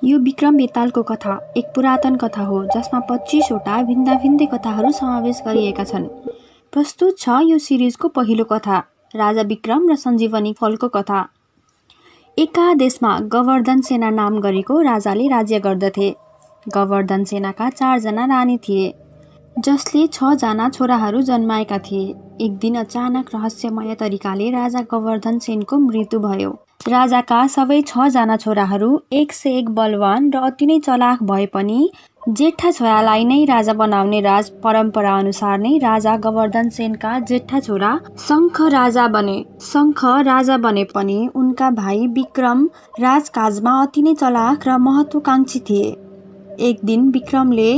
यो विक्रम बेतालको कथा एक पुरातन कथा हो जसमा 25 वटा भिन्दै कथाहरू समावेश गरिएका छन्। प्रस्तुत छ यो सिरिजको पहिलो कथा, राजा विक्रम र सञ्जीवनी फलको कथा। एका देशमा गोवर्धन सेना नाम गरेको राजाले राज्य गर्दथे। गोवर्धन सेनाका 4 जना रानी थिए, जसले 6 जना छोराहरू जन्माएका थिए। एक दिन अचानक रहस्यमय तरिकाले राजा गोवर्धन सेनको मृत्यु भयो। राजाका सबै 6 जना छोराहरू एक से एक बलवान र अति नै चलाख भए पनि जेठा छोरालाई नै राजा बनाउने राज परम्परा अनुसार नै राजा गोवर्धन सेनका जेठा छोरा शङ्ख राजा बने। शङ्ख राजा बने पनि उनका भाइ विक्रम राजकाजमा अति नै चलाख र महत्त्वकांक्षी थिए। एक दिन विक्रमले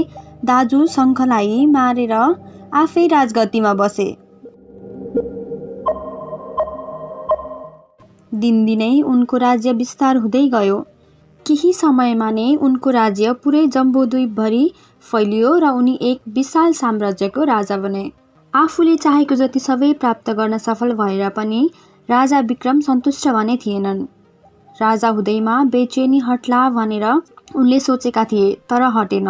दाजु शङ्खलाई मारेर आफै राजगद्दीमा बसे। दिनदिनै उनको राज्य विस्तार हुँदै गयो। केही समयमा नै उनको राज्य पुरै जम्बूद्वीपभरि फैलियो र उनी एक विशाल साम्राज्यको राजा बने। आफूले चाहेको जति सबै प्राप्त गर्न सफल भएर पनि राजा विक्रम सन्तुष्ट भने थिएनन्। राजा हुँदैमा बेचैनी हट्ला भनेर उनले सोचेका थिए, तर हटेन।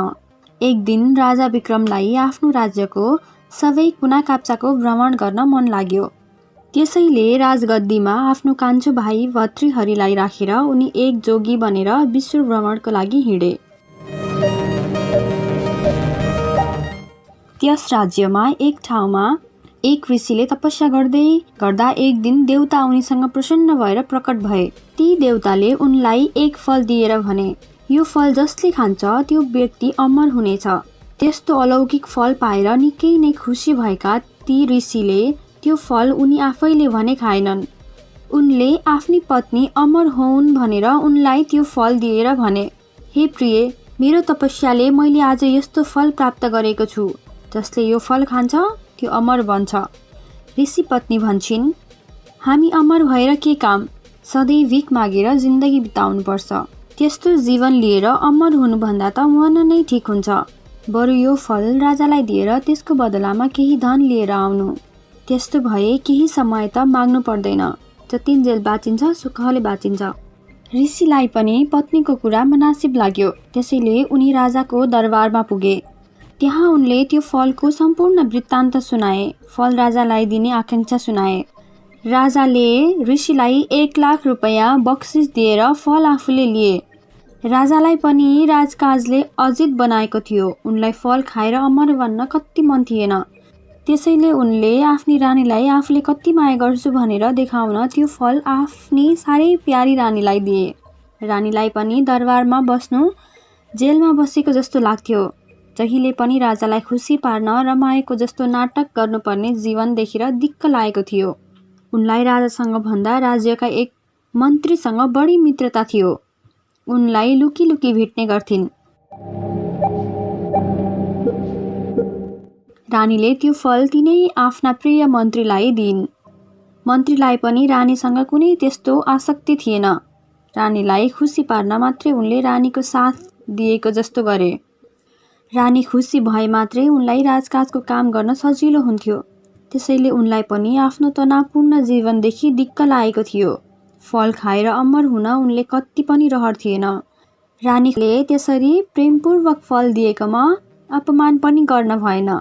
एक दिन राजा विक्रमलाई आफ्नो राज्यको सबै कुना काप्चाको भ्रमण गर्न मन लाग्यो। त्यसैले राजगद्दीमा आफ्नो कान्छो भाइ भतृहरिलाई राखेर उनी एक जोगी बनेर विश्व भ्रमणको लागि हिँडे। त्यस राज्यमा एक ठाउँमा एक ऋषिले तपस्या गर्दै गर्दा एक दिन देवता उनीसँग प्रसन्न भएर प्रकट भए। ती देवताले उनलाई एक फल दिएर भने, यो फल जसले खान्छ त्यो व्यक्ति अमर हुनेछ। त्यस्तो अलौकिक फल पाएर निकै नै खुसी भएका ती ऋषिले त्यो फल उनी आफैले भने खाएनन्। उनले आफ्नी पत्नी अमर होउन् भनेर उनलाई त्यो फल दिएर भने, हे प्रिय, मेरो तपस्याले मैले आज यस्तो फल प्राप्त गरेको छु, जसले यो फल खान्छ त्यो अमर बन्छ। ऋषि पत्नी भन्छन्, हामी अमर भएर के काम, सधैँ भिख मागेर जिन्दगी बिताउनुपर्छ। त्यस्तो जीवन लिएर अमर हुनुभन्दा त मन नै ठिक हुन्छ। बरु यो फल राजालाई दिएर त्यसको बदलामा केही धन लिएर आउनु। त्यस्तो भए केही समय त माग्नु पर्दैन, जतिन्जेल बाँचिन्छ सुखले बाँचिन्छ। ऋषिलाई पनि पत्नीको कुरा मनासिब लाग्यो, त्यसैले उनी राजाको दरबारमा पुगे। त्यहाँ उनले त्यो फलको सम्पूर्ण वृत्तान्त सुनाए। फल राजालाई दिने आकांक्षा सुनाए। राजाले ऋषिलाई 1 लाख रुपैयाँ बक्सिस दिएर फल आफूले लिए। राजालाई पनि राजकाजले अजित बनाएको थियो। उनलाई फल खाएर अमर बन्न कति मन थिएन, त्यसैले उनले आफ्नी रानीलाई आफूले कति माया गर्छु भनेर देखाउन त्यो फल आफ्नी साह्रै प्यारी रानीलाई दिए। रानीलाई पनि दरबारमा बस्नु जेलमा बसेको जस्तो लाग्थ्यो। जहिले पनि राजालाई खुसी पार्न रमाएको जस्तो नाटक गर्नुपर्ने जीवन देखेर दिक्क लागेको थियो। उनलाई राजासँग भन्दा राज्यका एक मन्त्रीसँग बढी मित्रता थियो। उनलाई लुकी लुकी भेट्ने गर्थिन्। रानीले त्यो फल तिनै आफ्ना प्रिय मन्त्रीलाई दिइन्। मन्त्रीलाई पनि रानीसँग कुनै त्यस्तो आसक्ति थिएन। रानीलाई खुसी पार्न मात्रै उनले रानीको साथ दिएको जस्तो गरे। रानी खुसी भए मात्रै उनलाई राजकाजको काम गर्न सजिलो हुन्थ्यो। त्यसैले उनलाई पनि आफ्नो तनावपूर्ण जीवनदेखि दिक्क लागेको थियो। फल खाएर अमर हुन उनले कति पनि रहर थिएन। रानीले त्यसरी प्रेमपूर्वक फल दिएकोमा अपमान पनि गर्न भएन।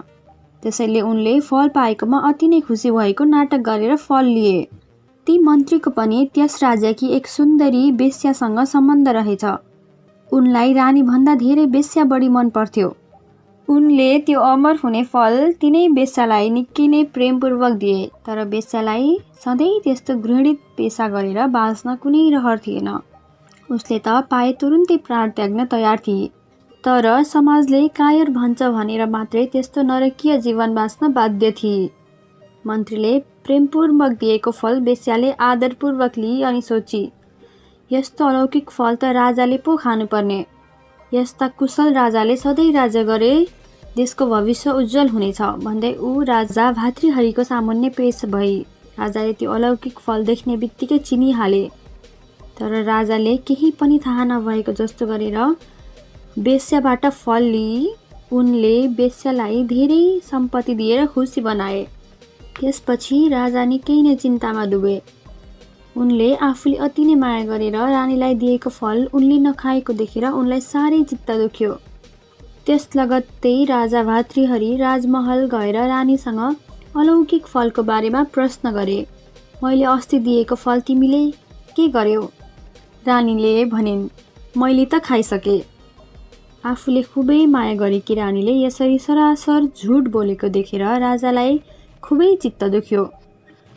त्यसैले उनले फल पाएकोमा अति नै खुसी भएको नाटक गरेर फल लिए। ती मन्त्रीको पनि त्यस राज्यकी एक सुन्दरी बेश्यासँग सम्बन्ध रहेछ। उनलाई रानीभन्दा धेरै बेश्या बढी मन पर्थ्यो। उनले त्यो अमर हुने फल तिनै बेश्यालाई निकै नै प्रेमपूर्वक दिए। तर बेश्यालाई सधैँ त्यस्तो घृणित पेशा गरेर बाँच्न कुनै रहर थिएन। उसले त पाए तुरुन्तै प्राण त्याग्न तयार थिए, तर समाजले कायर भन्छ भनेर मात्रै त्यस्तो नरकीय जीवन बाँच्न बाध्य थिए। मन्त्रीले प्रेमपूर्वक दिएको फल बेश्याले आदरपूर्वक लिई अनि सोची, यस्तो अलौकिक फल त राजाले पो खानुपर्ने। यस्ता कुशल राजाले सधैँ राज्य गरे देशको भविष्य उज्जवल हुनेछ भन्दै ऊ राजा भातृहरिको सामुन्ने पेश भई। राजाले त्यो अलौकिक फल देख्ने बित्तिकै चिनिहाले। तर राजाले केही पनि थाहा नभएको जस्तो गरेर बेश्याबाट फल लिई उनले बेश्यालाई धेरै सम्पत्ति दिएर खुसी बनाए। त्यसपछि राजा निकै नै चिन्तामा डुबे। उनले आफूले अति नै माया गरेर रानीलाई दिएको फल उनले नखाएको देखेर उनलाई साह्रै चित्त दुख्यो। त्यस लगत्तै राजा भातृहरि राजमहल गएर रानीसँग अलौकिक फलको बारेमा प्रश्न गरे। मैले अस्ति दिएको फल तिमीले के गर्यौ? रानीले भनिन्, मैले त खाइसके। आफूले खुबै माया गरेकी रानीले यसरी सरासर झुट बोलेको देखेर राजालाई खुबै चित्त दुख्यो।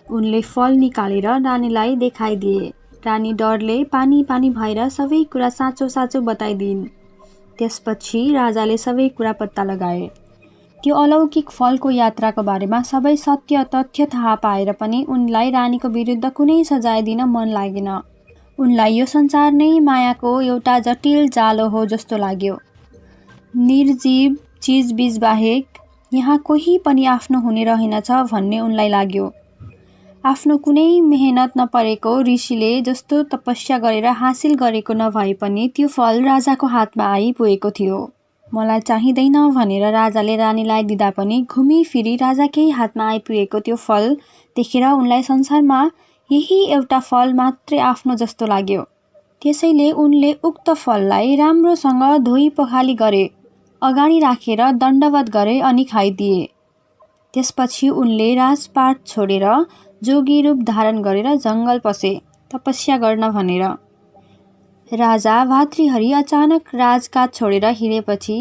उनले फल निकालेर रानीलाई देखाइदिए। रानी डरले पानी पानी भएर सबै कुरा साँचो साँचो बताइदिइन्। त्यसपछि राजाले सबै कुरा पत्ता लगाए। त्यो अलौकिक फलको यात्राको बारेमा सबै सत्य तथ्य थाहा पाएर पनि उनलाई रानीको विरुद्ध कुनै सजाय दिन मन लागेन। उनलाई यो संसार नै मायाको एउटा जटिल जालो हो जस्तो लाग्यो। निर्जीव चिजबिज बाहेक यहाँ कोही पनि आफ्नो हुने रहेनछ भन्ने उनलाई लाग्यो। आफ्नो कुनै मेहनत नपरेको ऋषिले जस्तो तपस्या गरेर हासिल गरेको नभए पनि त्यो फल राजाको हातमा आइपुगेको थियो। मलाई चाहिँदैन भनेर राजाले रानीलाई दिँदा पनि घुमिफिरी राजाकै हातमा आइपुगेको त्यो फल देखेर उनलाई संसारमा यही एउटा फल मात्रै आफ्नो जस्तो लाग्यो। त्यसैले उनले उक्त फललाई राम्रोसँग धोई पखाली गरे, अगाडि राखेर दण्डवत गरे अनि खाइदिए। त्यसपछि उनले राजपाट छोडेर जोगी रूप धारण गरेर जङ्गल पसे तपस्या गर्न भनेर। राजा भातृहरि अचानक राजकाज छोडेर हिँडेपछि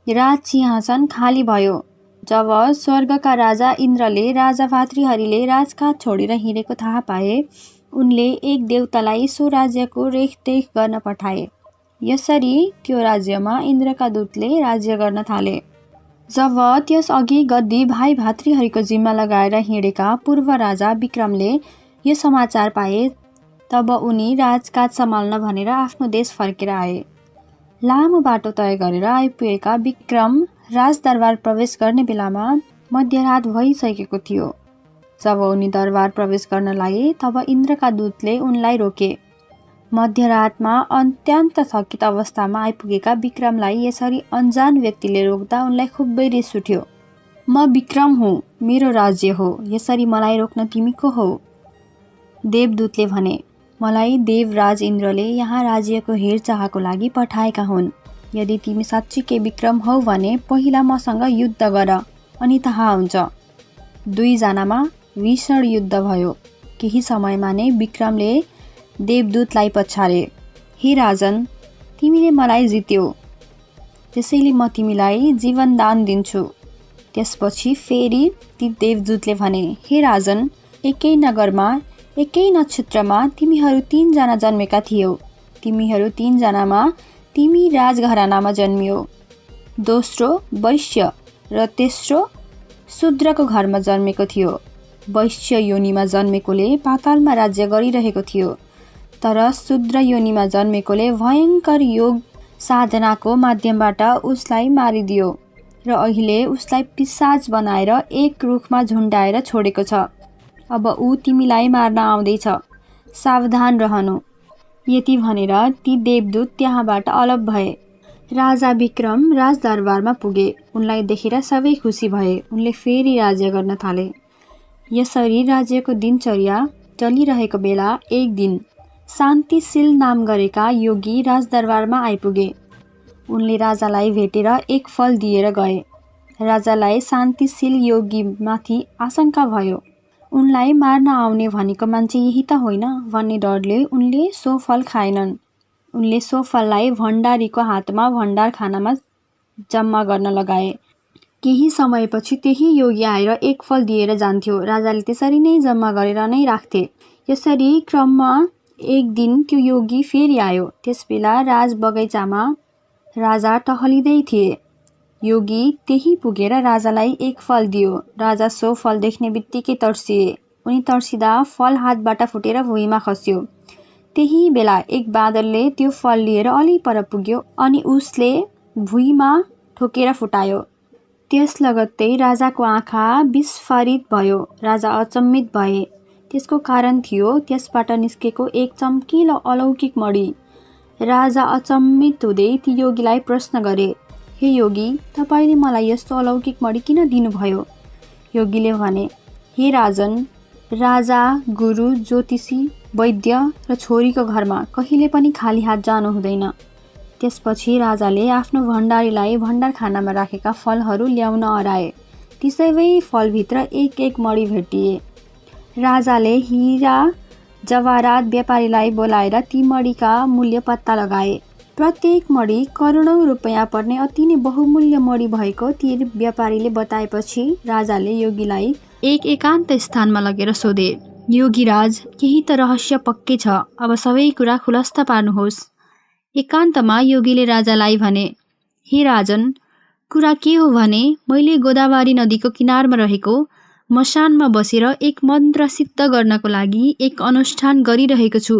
राज सिंहासन खाली भयो। जब स्वर्गका राजा इन्द्रले राजा भातृहरिले राजकाज छोडेर हिँडेको थाहा पाए, उनले एक देवतालाई सो राज्यको रेखदेख गर्न पठाए। यसरी त्यो राज्यमा इन्द्रका दूतले राज्य गर्न थाले। जब त्यस अघि गद्दी भाइ भातृहरिको जिम्मा लगाएर हिँडेका पूर्व राजा विक्रमले यो समाचार पाए, तब उनी राजकाज सम्हाल्न भनेर आफ्नो देश फर्केर आए। लामो बाटो तय गरेर आइपुगेका विक्रम राजदरबार प्रवेश गर्ने बेलामा मध्यरात भइसकेको थियो। जब उनी दरबार प्रवेश गर्न लागे तब इन्द्रका दूतले उनलाई रोके। मध्यरातमा अत्यन्त थकित अवस्थामा आइपुगेका विक्रमलाई यसरी अनजान व्यक्तिले रोक्दा उनलाई खुबै रिस उठ्यो। म विक्रम हुँ, मेरो राज्य हो, यसरी मलाई रोक्न तिमी को हौ? देवदूतले भने, मलाई देवराज इन्द्रले यहाँ राज्यको हेरचाहको लागि पठाएका हुन्। यदि तिमी साँच्चीकै विक्रम हौ भने पहिला मसँग युद्ध गर, अनि थाहा हुन्छ। दुईजनामा भीषण युद्ध भयो। केही समयमा नै विक्रमले देवदूतलाई पछारे। हे राजन, तिमीले मलाई जित्यौ, त्यसैले म तिमीलाई जीवनदान दिन्छु। त्यसपछि फेरि ती देवदूतले भने, हे राजन, एकै नगरमा एकै नक्षत्रमा तिमीहरू 3 जना जन्मेका थियौ। तिमीहरू 3 जनामा तिमी राजघरानामा जन्मियौ। दोस्रो वैश्य र तेस्रो शूद्रको घरमा जन्मेको थियो। वैश्य योनिमा जन्मेकोले पातालमा राज्य गरिरहेको थियो, तर शूद्र योनिमा जन्मेकोले भयङ्कर योग साधनाको माध्यमबाट उसलाई मारिदियो र अहिले उसलाई पिशाच बनाएर एक रुखमा झुन्डाएर छोडेको छ। अब ऊ तिमीलाई मार्न आउँदैछ, सावधान रहनु। यति भनेर ती देवदूत त्यहाँबाट अलग भए। राजा विक्रम राजदरबारमा पुगे। उनलाई देखेर सबै खुसी भए। उनले फेरि राज्य गर्न थाले। यसरी राज्यको दिनचर्या चलिरहेको बेला एक दिन शान्तिशील नाम गरेका योगी राजदरबारमा आइपुगे। उनले राजालाई भेटेर एक फल दिएर गए। राजालाई शान्तिशील योगीमाथि आशंका भयो। उनलाई मार्न आउने भनेको मान्छे यही त होइन भन्ने डरले उनले सो फल खाएनन्। उनले सो फललाई भण्डारीको हातमा भण्डारखानामा जम्मा गर्न लगाए। केही समयपछि त्यही योगी आएर एक फल दिएर जान्थ्यो। राजाले त्यसरी नै जम्मा गरेर नै राख्थे। यसरी क्रममा एक दिन त्यो योगी फेरि आयो। त्यसबेला राज बगैँचामा राजा टहलिँदै थिए। योगी त्यही पुगेर राजालाई एक फल दियो। राजा सो फल देख्ने बित्तिकै तर्सिए। उनी तर्सिँदा फल हातबाट फुटेर भुइँमा खस्यो। त्यही बेला एक बाँदरले त्यो फल लिएर अलि पर पुग्यो अनि उसले भुइँमा ठोकेर फुटायो। त्यस लगत्तै राजाको आँखा विस्फारित भयो। राजा अचम्मित भए। त्यसको कारण थियो त्यसबाट निस्केको एक चम्किलो अलौकिक मणि। राजा अचम्मित हुँदै ती योगीलाई प्रश्न गरे, हे योगी, तपाईँले मलाई यस्तो अलौकिक मणि किन दिनुभयो? योगीले भने, हे राजन, राजा, गुरु, ज्योतिषी, वैद्य र छोरीको घरमा कहिले पनि खाली हात जानु हुँदैन। त्यसपछि राजाले आफ्नो भण्डारीलाई भण्डारखानामा राखेका फलहरू ल्याउन अराए। ती सबै फलभित्र एक एक मणी भेटिए। राजाले हिरा जवाहरात व्यापारीलाई बोलाएर ती मणिका मूल्य पत्ता लगाए। प्रत्येक मणि करोडौँ रुपैयाँ पर्ने अति नै बहुमूल्य मणि भएको ती व्यापारीले बताएपछि राजाले योगीलाई एक एकान्त स्थानमा लगेर सोधे, योगीराज, केही त रहस्य पक्कै छ, अब सबै कुरा खुलस्त पार्नुहोस्। एकान्तमा योगीले राजालाई भने, हे राजन, कुरा के हो भने मैले गोदावरी नदीको किनारमा रहेको मसानमा बसेर एक मन्त्र सिद्ध गर्नको लागि एक अनुष्ठान गरिरहेको छु।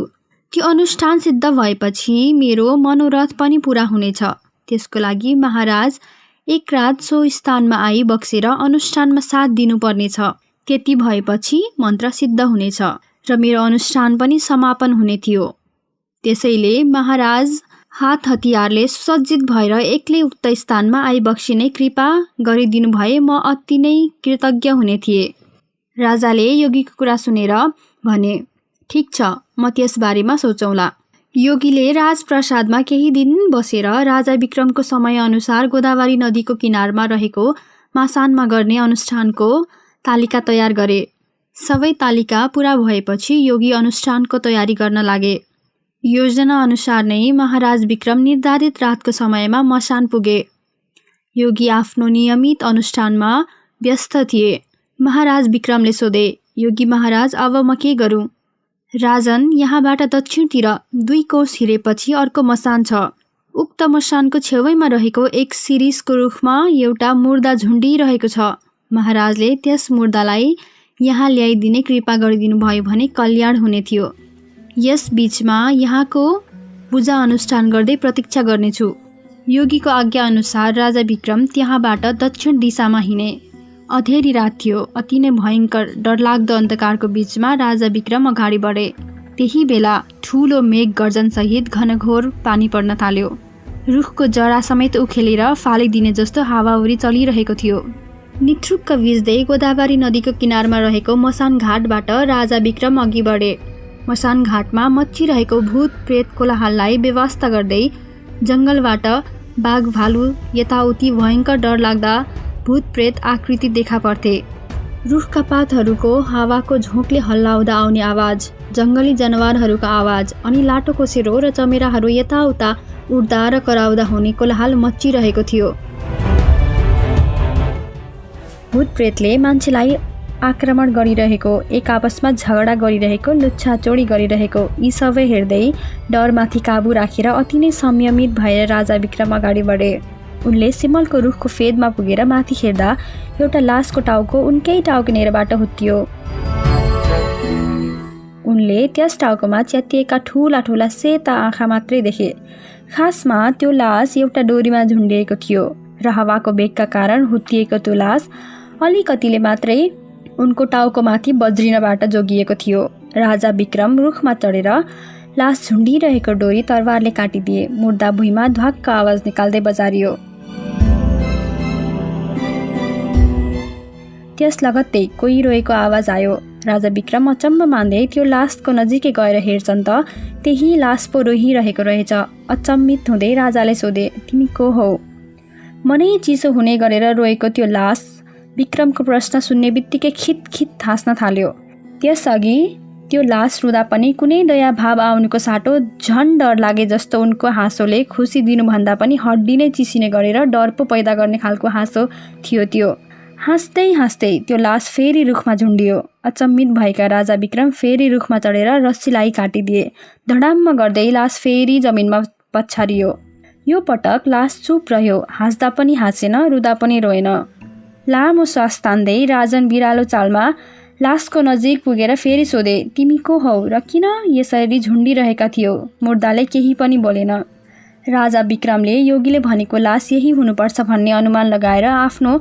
त्यो अनुष्ठान सिद्ध भएपछि मेरो मनोरथ पनि पूरा हुनेछ। त्यसको लागि महाराज एक रात सो स्थानमा आई बक्सेर अनुष्ठानमा साथ दिनुपर्नेछ। त्यति भएपछि मन्त्र सिद्ध हुनेछ र मेरो अनुष्ठान पनि समापन हुने थियो। त्यसैले महाराज हात हतियारले सुसज्जित भएर एक्लै उक्त स्थानमा आइबक्सिने कृपा गरिदिनु भए म अति नै कृतज्ञ हुने थिएँ। राजाले योगीको कुरा सुनेर भने, ठिक छ, म त्यसबारेमा सोचौँला। योगीले राजप्रसादमा केही दिन बसेर राजा विक्रमको समयअनुसार गोदावरी नदीको किनारमा रहेको मसानमा गर्ने अनुष्ठानको तालिका तयार गरे। सबै तालिका पूरा भएपछि योगी अनुष्ठानको तयारी गर्न लागे। योजना अनुसार नै महाराज विक्रम निर्धारित रातको समयमा मसान पुगे। योगी आफ्नो नियमित अनुष्ठानमा व्यस्त थिए। महाराज विक्रमले सोधे, योगी महाराज, अब म के गरूँ? राजन, यहाँबाट दक्षिणतिर 2 कोस हिँडेपछि अर्को मसान छ। उक्त मसानको छेउैमा रहेको एक शिरीषको रुखमा एउटा मुर्दा झुन्डिरहेको छ। महाराजले त्यस मुर्दालाई यहाँ ल्याइदिने कृपा गरिदिनु भयो भने कल्याण हुने थियो। यस बीचमा यहाँको पूजा अनुष्ठान गर्दै प्रतीक्षा गर्नेछु। योगीको आज्ञा अनुसार राजा विक्रम त्यहाँबाट दक्षिण दिशामा हिँडे। अधेरी रात थियो। अति नै भयङ्कर डरलाग्दो अन्धकारको बीचमा राजा विक्रम अगाडि बढे। त्यही बेला ठूलो मेघ गर्जनसहित घनघोर पानी पर्न थाल्यो। रुखको जरा समेत उखेलेर फालिदिने जस्तो हावाहुरी चलिरहेको थियो। निथ्रुक्क भिज्दै गोदावरी नदीको किनारमा रहेको मसान घाटबाट राजा विक्रम अघि बढे। मसान घाटमा मच्चिरहेको भूत प्रेत कोलाहललाई व्यवस्था गर्दै जङ्गलबाट बाघ भालु यताउति भयङ्कर डरलाग्दा भूत प्रेत आकृति देखा पर्थे। रुखका पातहरूको हावाको झोकले हल्लाउँदा आउने आवाज, जङ्गली जनावरहरूको आवाज अनि लाटोकोसेरो र चमेराहरू यताउता उड्दा र कराउँदा हुने कोलाहल मच्चिरहेको थियो। भूत प्रेतले मान्छेलाई आक्रमण गरिरहेको, एक आपसमा झगडा गरिरहेको, लुच्छाचोडी गरिरहेको, यी सबै हेर्दै डरमाथि काबु राखेर अति नै संयमित भएर राजा विक्रम अगाडि बढे। उनले सिमलको रुखको फेदमा पुगेर माथि हेर्दा एउटा लासको टाउको उनकै टाउको नेरबाट हुत्तियो। उनले त्यस टाउकोमा च्यातिएका ठूला ठूला सेता आँखा मात्रै देखे। खासमा त्यो लास एउटा डोरीमा झुन्डिएको थियो र हावाको बेगका कारण हुत्तिएको त्यो लास अलिकतिले मात्रै उनको टाउकोमाथि बज्रिनबाट जोगिएको थियो। राजा विक्रम रुखमा चढेर लास झुन्डिरहेको डोरी तरवारले काटिदिए। मुर्दा भुइँमा ध्वाक्क आवाज निकाल्दै बजारियो। त्यस लगत्तै कोही रोएको आवाज आयो। राजा विक्रम अचम्म मान्दै त्यो लासको नजिकै गएर हेर्छन् त त्यही लास पो रोइरहेको रहेछ। अचम्मित हुँदै राजाले सोधे, तिमी को हौ? मनै चिसो हुने गरेर रोएको त्यो लास विक्रमको प्रश्न सुन्ने बित्तिकै खितखित हाँस्न थाल्यो। त्यसअघि त्यो लास रुँदा पनि कुनै दया भाव आउनुको साटो झन् डर लागे जस्तो उनको हाँसोले खुसी दिनुभन्दा पनि हड्डी नै चिसिने गरेर डर पो पैदा गर्ने खालको हाँसो थियो त्यो। हाँस्दै हाँस्दै त्यो लास फेरि रुखमा झुन्डियो। अचम्मित भएका राजा विक्रम फेरि रुखमा चढेर रस्सीलाई काटिदिए। धडाम्म गर्दै लास फेरि जमिनमा पछारियो। यो पटक लास चुप रह्यो। हाँस्दा पनि हाँसेन, रुँदा पनि रोएन। लामो श्वास तान्दै राजन बिरालो चालमा लासको नजिक पुगेर फेरि सोधे, तिमी को हौ र किन यसरी झुन्डिरहेका थियौ? मुर्दाले केही पनि बोलेन। राजा विक्रमले योगीले भनेको लास यही हुनुपर्छ भन्ने अनुमान लगाएर आफ्नो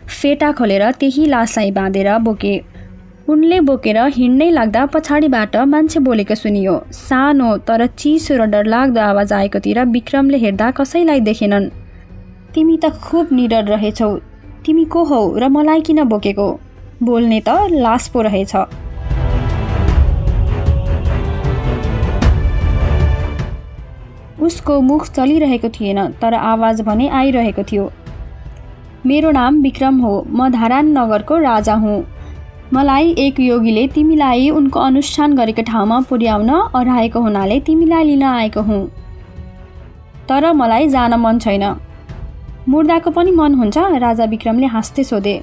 फेटा खोलेर त्यही लासलाई बाँधेर बोके। उनले बोकेर हिँड्नै लाग्दा पछाडिबाट मान्छे बोलेको सुनियो। सानो तर चिसो र डरलाग्दो आवाज आएकोतिर विक्रमले हेर्दा कसैलाई देखेनन्। तिमी त खुब निडर रहेछौ। तिमी को हौ र मलाई किन बोकेको? बोल्ने त लास पो रहेछ। उसको मुख चलिरहेको थिएन, तर आवाज भने आइरहेको थियो। मेरो नाम विक्रम हो, म धारान नगरको राजा हुँ। मलाई एक योगीले तिमीलाई उनको अनुष्ठान गरेको ठाउँमा पुर्याउन अराएको हुनाले तिमीलाई लिन आएको हुँ। तर मलाई जान मन छैन। मुर्दाको पनि मन हुन्छ? राजा विक्रमले हाँस्दै सोधे।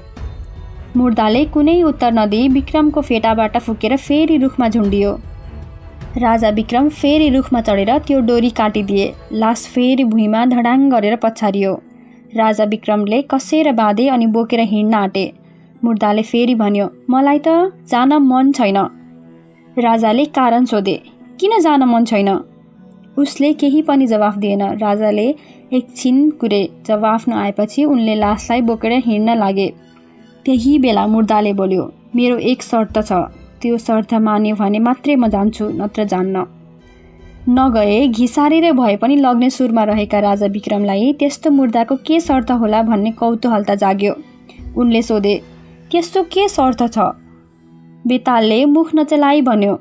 मुर्दाले कुनै उत्तर नदिई विक्रमको फेटाबाट फुकेर फेरि रुखमा झुन्डियो। राजा विक्रम फेरि रुखमा चढेर त्यो डोरी काटिदिए। लास फेरि भुइँमा धडाङ गरेर पछारियो। राजा विक्रमले कसेर बाँधे अनि बोकेर हिँड्न आँटे। मुर्दाले फेरि भन्यो, मलाई त जान मन छैन। राजाले कारण सोधे, किन जान मन छैन? उसले केही पनि जवाफ दिएन। राजाले एकछिन कुरे। जवाफ नआएपछि उनले लासलाई बोकेर हिँड्न लागे। त्यही बेला मुर्दाले बोल्यो, मेरो एक शर्त छ। त्यो शर्त मान्यो भने मात्रै म जान्छु, नत्र जान्न। नगए घिसारेर भए पनि लग्ने सुरमा रहेका राजा विक्रमलाई त्यस्तो मुर्दाको के शर्त होला भन्ने कौतूहलता जाग्यो। उनले सोधे, त्यस्तो के शर्त छ? बेतालले मुख नचलाई भन्यो,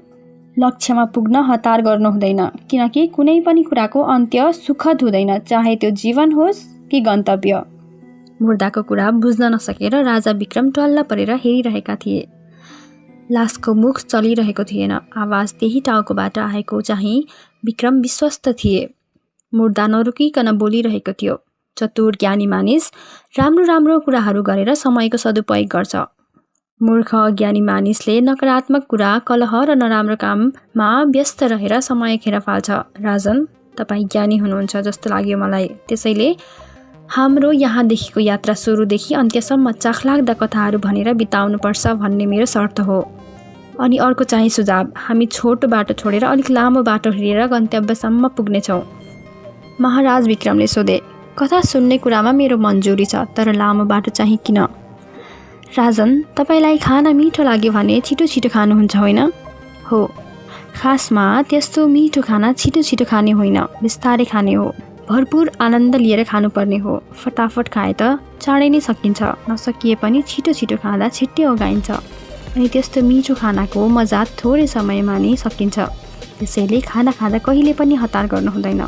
लक्ष्यमा पुग्न हतार गर्नु हुँदैन, किनकि कुनै पनि कुराको अन्त्य सुखद हुँदैन, चाहे त्यो जीवन होस् कि गन्तव्य। मुर्दाको कुरा बुझ्न नसकेर राजा विक्रम टल्ल परेर हेरिरहेका थिए। लासको मुख चलिरहेको थिएन। आवाज त्यही टाउकोबाट आएको चाहिँ विक्रम विश्वस्त थिए। मुर्दा नरुकिकन बोलिरहेको थियो। चतुर ज्ञानी मानिस राम्रो राम्रो कुराहरू गरेर समयको सदुपयोग गर्छ। मूर्ख अज्ञानी मानिसले नकारात्मक कुरा, कलह र नराम्रो काममा व्यस्त रहेर समय खेर फाल्छ। राजन, तपाईँ ज्ञानी हुनुहुन्छ जस्तो लाग्यो मलाई। त्यसैले हाम्रो यहाँदेखिको यात्रा सुरुदेखि अन्त्यसम्म चाखलाग्दा कथाहरू भनेर बिताउनुपर्छ भन्ने मेरो शर्त हो। अनि अर्को चाहिँ सुझाव, हामी छोटो बाटो छोडेर अलिक लामो बाटो हिँडेर गन्तव्यसम्म पुग्नेछौँ। महाराज विक्रमले सोधे, कथा सुन्ने कुरामा मेरो मन्जुरी छ, तर लामो बाटो चाहिँ किन? राजन, तपाईँलाई खाना मिठो लाग्यो भने छिटो छिटो खानुहुन्छ होइन? हो, खासमा त्यस्तो मिठो खाना छिटो छिटो खाने होइन, बिस्तारै खाने हो। भरपुर आनन्द लिएर खानुपर्ने हो। फटाफट खाए त चाँडै नै सकिन्छ, नसकिए पनि छिटो छिटो खाँदा छिट्टै अगाइन्छ। अनि त्यस्तो मिठो खानाको मजा थोरै समयमा नै सकिन्छ। त्यसैले खाना खाँदा कहिले पनि हतार गर्नु हुँदैन।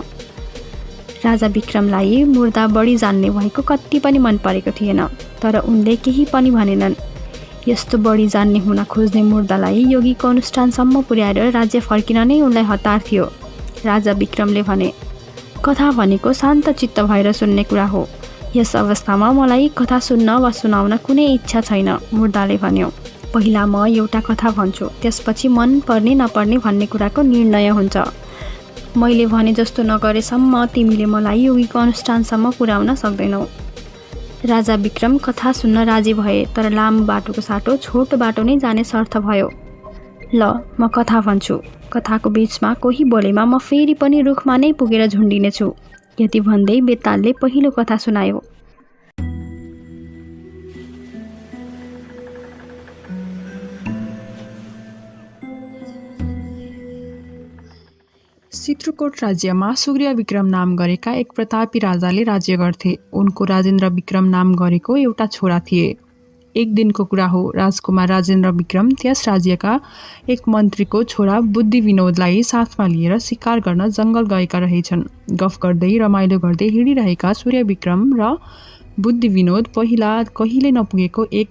राजा विक्रमलाई मुर्दा बढी जान्ने भएको कति पनि मन परेको थिएन, तर उनले केही पनि भनेनन्। यस्तो बढी जान्ने हुन खोज्ने मुर्दालाई योगीको अनुष्ठानसम्म पुर्याएर राज्य फर्किन नै उनलाई हतार थियो। राजा विक्रमले भने, कथा भनेको शान्त चित्त भएर सुन्ने कुरा हो। यस अवस्थामा मलाई कथा सुन्न वा सुनाउन कुनै इच्छा छैन। मुर्दाले भन्यो, पहिला म एउटा कथा भन्छु, त्यसपछि मन पर्ने नपर्ने भन्ने कुराको निर्णय हुन्छ। मैले भने जस्तो नगरेसम्म तिमीले मलाई योगीको अनुष्ठानसम्म पुर्याउन सक्दैनौ। राजा विक्रम कथा सुन्न राजी भए, तर लामो बाटोको साटो छोटो बाटो नै जाने शर्त भयो। ल, म कथा भन्छु। कथाको बीचमा कोही बोलेमा म फेरि पनि रुखमा नै पुगेर झुन्डिनेछु। यति भन्दै बेतालले पहिलो कथा सुनायो। चित्रकोट राज्यमा सूर्य विक्रम नाम गरेका एक प्रतापी राजाले राज्य गर्थे। उनको राजेन्द्र विक्रम नाम गरेको एउटा छोरा थिए। एक दिनको कुरा हो, राजकुमार राजेन्द्र विक्रम त्यस राज्यका एक मन्त्रीको छोरा बुद्धि विनोदलाई साथमा लिएर शिकार गर्न जङ्गल गएका रहेछन्। गफ गर्दै रमाइलो गर्दै हिँडिरहेका सूर्य विक्रम र बुद्धि विनोद पहिला कहिले नपुगेको एक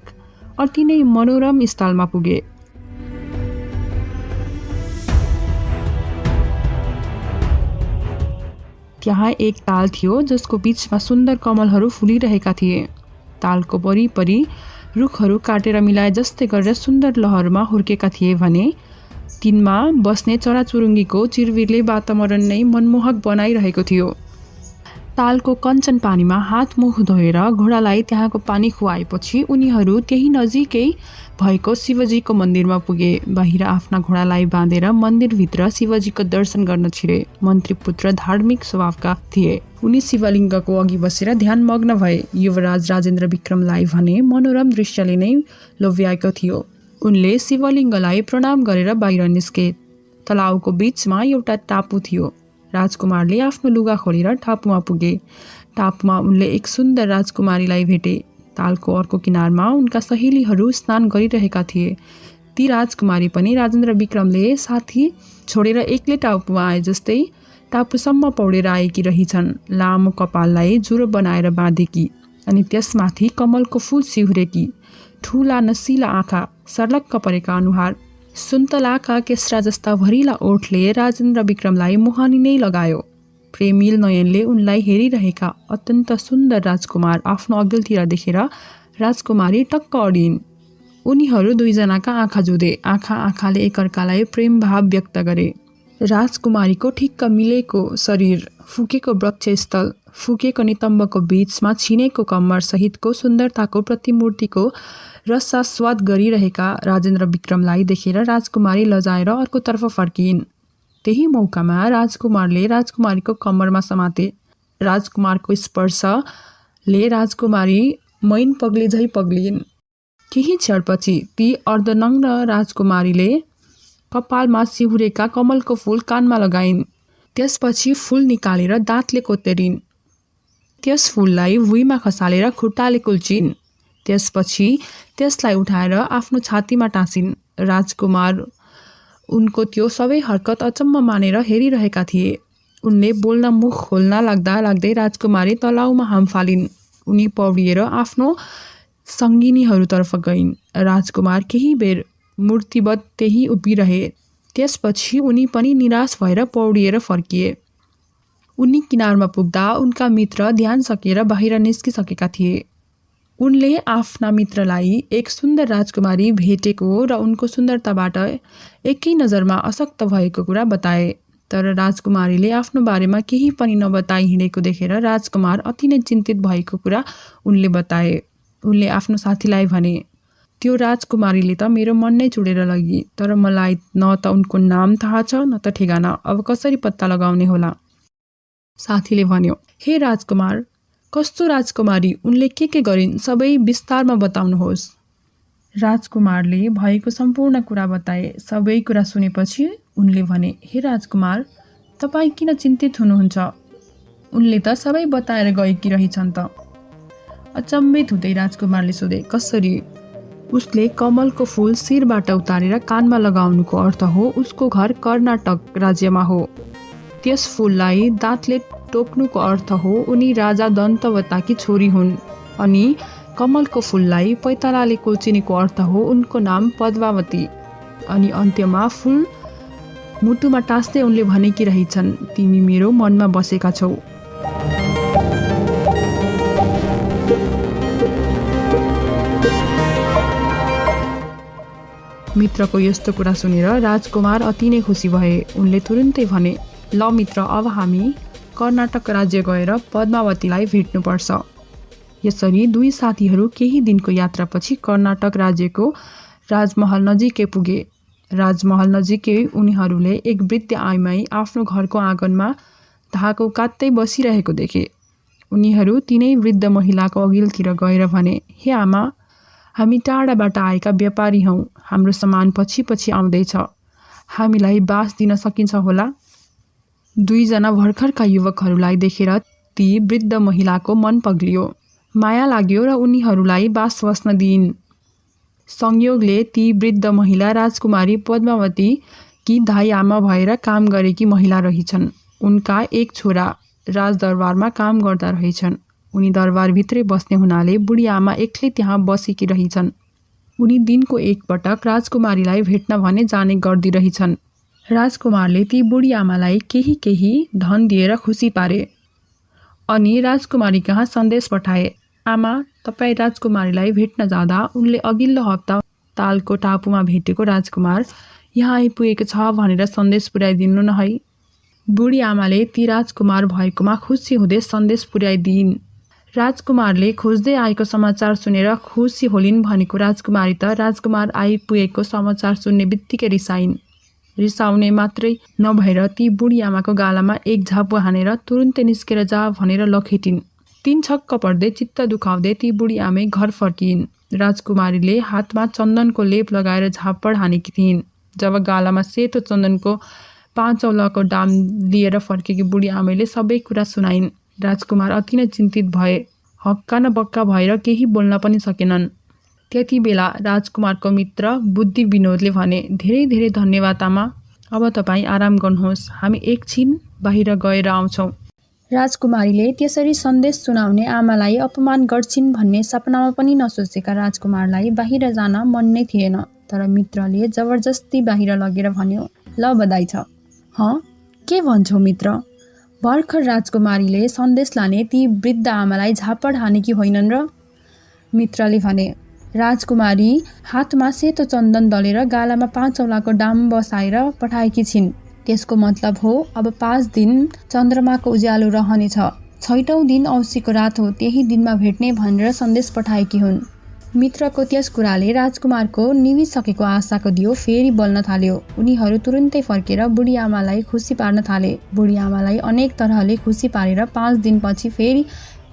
अति नै मनोरम स्थलमा पुगे। त्यहाँ एक ताल थियो जसको बीचमा सुन्दर कमलहरू फुलिरहेका थिए। तालको वरिपरि रुखहरू काटेर मिलाए जस्तै गरेर सुन्दर लहरमा हुर्केका थिए भने तिनमा बस्ने चराचुरुङ्गीको चिरविरले वातावरण नै मनमोहक बनाइरहेको थियो। तालको कञ्चन पानीमा हात मुख धोएर घोडालाई त्यहाँको पानी खुवाएपछि उनीहरू त्यही नजिकै भएको शिवजीको मन्दिरमा पुगे। बाहिर आफ्ना घोडालाई बाँधेर मन्दिरभित्र शिवजीको दर्शन गर्न छिरे। मन्त्री पुत्र धार्मिक स्वभावका थिए। उनी शिवलिङ्गको अघि बसेर ध्यानमग्न भए। युवराज राजेन्द्र विक्रमलाई भने मनोरम दृश्यले नै लोभ्याएको थियो। उनले शिवलिङ्गलाई प्रणाम गरेर बाहिर निस्के। तलाउको बीचमा एउटा टापु थियो। राजकुमारले आफ्नो लुगा खोलेर टापुमा पुगे। टापुमा उनले एक सुन्दर राजकुमारीलाई भेटे। तालको अर्को किनारमा उनका सहेलीहरू स्नान गरिरहेका थिए। ती राजकुमारी पनि राजेन्द्र विक्रमले साथी छोडेर एक्लै टापुमा आए जस्तै टापुसम्म पौडेर आएकी रहेछन्, लामो कपाललाई जुरो बनाएर बाँधेकी, अनि त्यसमाथि कमलको फूल सिहुरेकी, ठुला नसिला आँखा, सर्लक्क परेका अनुहार, सुन्तलाका केस्रा जस्ता भरिला ओठले राजेन्द्र विक्रमलाई मोहनी नै लगायो। प्रेमिल नयनले उनलाई हेरिरहेका अत्यन्त सुन्दर राजकुमार आफ्नो अघिल्तिर देखेर राजकुमारी टक्क अडिन्। उनीहरू दुईजनाका आँखा जुधे, आँखाले एकअर्कालाई प्रेम भाव व्यक्त गरे। राजकुमारीको ठिक्क मिलेको शरीर, फुकेको वक्षस्थल, फुकेको नितम्बको बीचमा छिनेको कम्मर सहितको सुन्दरताको प्रतिमूर्तिको रसास्वाद गरिरहेका राजेन्द्र विक्रमलाई देखेर राजकुमारी लजाएर अर्कोतर्फ फर्किन्। त्यही मौकामा राजकुमारले राजकुमारीको कम्मरमा समाते। राजकुमारको स्पर्शले राजकुमारी मैन पग्ले झै पग्लिन्। केही क्षणपछि ती अर्धनग्न राजकुमारीले कपालमा सिहुरेका कमलको फूल कानमा लगाइन्। त्यसपछि फूल निकालेर दाँतले कोतेरिन्। त्यस फूललाई भुइँमा खसालेर खुट्टाले कुल्चिन्। त्यसपछि त्यसलाई उठाएर आफ्नो छातीमा टाँसिन्। राजकुमार उनको त्यो सबै हरकत अचम्म मानेर हेरिरहेका थिए। उनले बोल्न मुख खोल्न लाग्दै राजकुमारी तलाउमा हाम फालिन्। उनी पौडिएर आफ्नो सङ्गिनीहरूतर्फ गइन्। राजकुमार केही बेर मूर्तिवत त्यही उभिरहे। त्यसपछि उनी पनि निराश भएर पौडिएर फर्किए। उनी किनारमा पुग्दा उनका मित्र ध्यान सकेर बाहिर निस्किसकेका थिए। उनले आफ्ना मित्रलाई एक सुन्दर राजकुमारी भेटेको र उनको सुन्दरताबाट एकै नजरमा असक्त भएको कुरा बताए। तर राजकुमारीले आफ्नो बारेमा केही पनि नबताई हिँडेको देखेर राजकुमार अति नै चिन्तित भएको कुरा उनले बताए। उनले आफ्नो साथीलाई भने, त्यो राजकुमारीले त मेरो मन नै चुडेर लगी, तर मलाई न त उनको नाम थाहा छ न त ठेगाना, अब कसरी पत्ता लगाउने होला। साथीले भन्यो, हे राजकुमार, कस्तो राजकुमारी, उनले के गरिन्, सबै विस्तारमा बताउनुहोस्। राजकुमारले भएको सम्पूर्ण कुरा बताए। सबै कुरा सुनेपछि उनले भने, हे राजकुमार, तपाईँ किन चिन्तित हुनुहुन्छ? उनले त सबै बताएर गएकी रहेछन् त। अचम्मित हुँदै राजकुमारले सोधे, कसरी? उसले कमलको फूल शिरबाट उतारेर कानमा लगाउनुको अर्थ हो उसको घर कर्नाटक राज्यमा हो। त्यस फूललाई दाँतले टोक्नुको अर्थ हो उनी राजा दन्तवताकी छोरी हुन्। अनि कमलको फूललाई पैतालाले कुल्चिनेको अर्थ हो उनको नाम पद्मावती। अनि अन्त्यमा फूल मुटुमा टाँस्दै उनले भनेकी रहेछन्, तिमी मेरो मनमा बसेका छौ। मित्रको यस्तो कुरा सुनेर राजकुमार अति नै खुसी भए। उनले तुरुन्तै भने, ल मित्र, अब हामी कर्नाटक राज्य गएर पद्मावतीलाई भेट्नुपर्छ। यसरी दुई साथीहरू केही दिनको यात्रापछि कर्नाटक राज्यको राजमहल नजिकै पुगे। राजमहल नजिकै उनीहरूले एक वृद्ध आइमाई आफ्नो घरको आँगनमा धागो काट्दै बसिरहेको देखे। उनीहरू तिनै वृद्ध महिलाको अघिल्तिर गएर भने, हे आमा, हामी टाढाबाट आएका व्यापारी हौँ, हाम्रो सामान पछि आउँदैछ, हामीलाई बास दिन सकिन्छ होला? दुईजना भर्खरका युवकहरूलाई देखेर ती वृद्ध महिलाको मन पग्लियो, माया लाग्यो र उनीहरूलाई बास बस्न दिइन्। संयोगले ती वृद्ध महिला राजकुमारी पद्मावती कि धाई आमा भएर काम गरेकी महिला रहेछन्। उनका एक छोरा राजदरबारमा काम गर्दा रहेछन्। उनी दरबारभित्रै बस्ने हुनाले बुढी आमा एक्लै त्यहाँ बसेकी रहेछन्। उनी दिनको एकपटक राजकुमारीलाई भेट्न भने जाने गर्दिरहेछन्। राजकुमारले ती बुढी आमालाई केही धन दिएर खुसी पारे अनि राजकुमारी कहाँ सन्देश पठाए। आमा, तपाईँ राजकुमारीलाई भेट्न जाँदा उनले अघिल्लो हप्ता तालको टापुमा भेटेको राजकुमार यहाँ आइपुगेको छ भनेर सन्देश पुर्याइदिनु न है। बुढी आमाले ती राजकुमार भएकोमा खुसी हुँदै सन्देश पुर्याइदिइन्। राजकुमारले खोज्दै आएको समाचार सुनेर खुसी होलिन् भनेको राजकुमारी त राजकुमार आइपुगेको समाचार सुन्ने बित्तिकै रिसाइन्। रिसाउने मात्रै नभएर ती बुढी आमाको गालामा एक झापु हानेर तुरुन्तै निस्केर जा भनेर लखेटिन्। तीन छक्क पर्दै चित्त दुखाउँदै ती बुढी आमै घर फर्किन्। राजकुमारीले हातमा चन्दनको लेप लगाएर झापड हानेकी थिइन्। जब गालामा सेतो चन्दनको 5 औलाको दाम लिएर फर्केकी बुढी आमैले सबै कुरा सुनाइन्। राजकुमार अति नै चिन्तित भए। हक्का न बक्का भएर केही बोल्न पनि सकेनन्। त्यति बेला राजकुमारको मित्र बुद्धि विनोदले भने, धेरै धेरै धन्यवाद आमा, अब तपाईँ आराम गर्नुहोस्, हामी एकछिन बाहिर गएर आउँछौँ। राजकुमारीले त्यसरी सन्देश सुनाउने आमालाई अपमान गर्छिन् भन्ने सपनामा पनि नसोचेका राजकुमारलाई बाहिर जान मन नै थिएन। तर मित्रले जबरजस्ती बाहिर लगेर भन्यो, ल बधाई छ। के भन्छौ मित्र? भर्खर राजकुमारीले सन्देश लाने ती वृद्ध आमालाई झापड हानेकी होइनन् र? मित्रले भने। राजकुमारी हातमा सेतो चन्दन दलेर गालामा 5 औँलाको डाम बसाएर पठाएकी छिन्। त्यसको मतलब हो अब 5 दिन चन्द्रमाको उज्यालो रहनेछ। 6औं दिन औँसीको रात हो, त्यही दिनमा भेट्ने भनेर सन्देश पठाएकी हुन्। मित्रको त्यस कुराले राजकुमारको निभिसकेको आशाको दियो फेरि बल्न थाल्यो। उनीहरू तुरुन्तै फर्केर बुढी आमालाई खुसी पार्न थाले। बुढी आमालाई अनेक तरहले खुसी पारेर 5 दिनपछि फेरि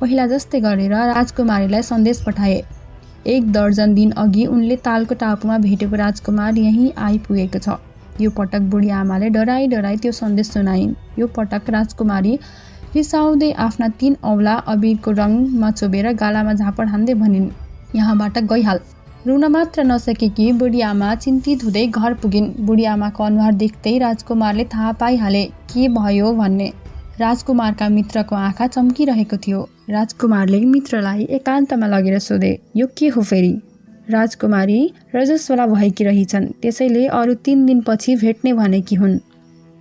पहिला जस्तै गरेर राजकुमारीलाई सन्देश पठाए। 1 दर्जन दिन अघि उनले तालको टापुमा भेटेको राजकुमार यहीँ आइपुगेको छ। यो पटक बुढी आमाले डराई त्यो सन्देश सुनाइन्। यो पटक राजकुमारी रिसाउँदै आफ्ना 3 औँला अबिरको रङमा चोबेर गालामा झापड हान्दै भनिन्, यहाँबाट गइहाल। रुन मात्र नसकेकी बुढी आमा चिन्तित हुँदै घर पुगिन्। बुढी आमाको अनुहार देख्दै राजकुमारले थाहा पाइहाले के भयो भन्ने। राजकुमारका मित्रको आँखा चम्किरहेको थियो। राजकुमारले मित्रलाई एकान्तमा लगेर सोधे, यो के हो फेरि? राजकुमारी रजस्वला भएकी रहेछन्, त्यसैले अरू 3 दिनपछि भेट्ने भनेकी हुन्।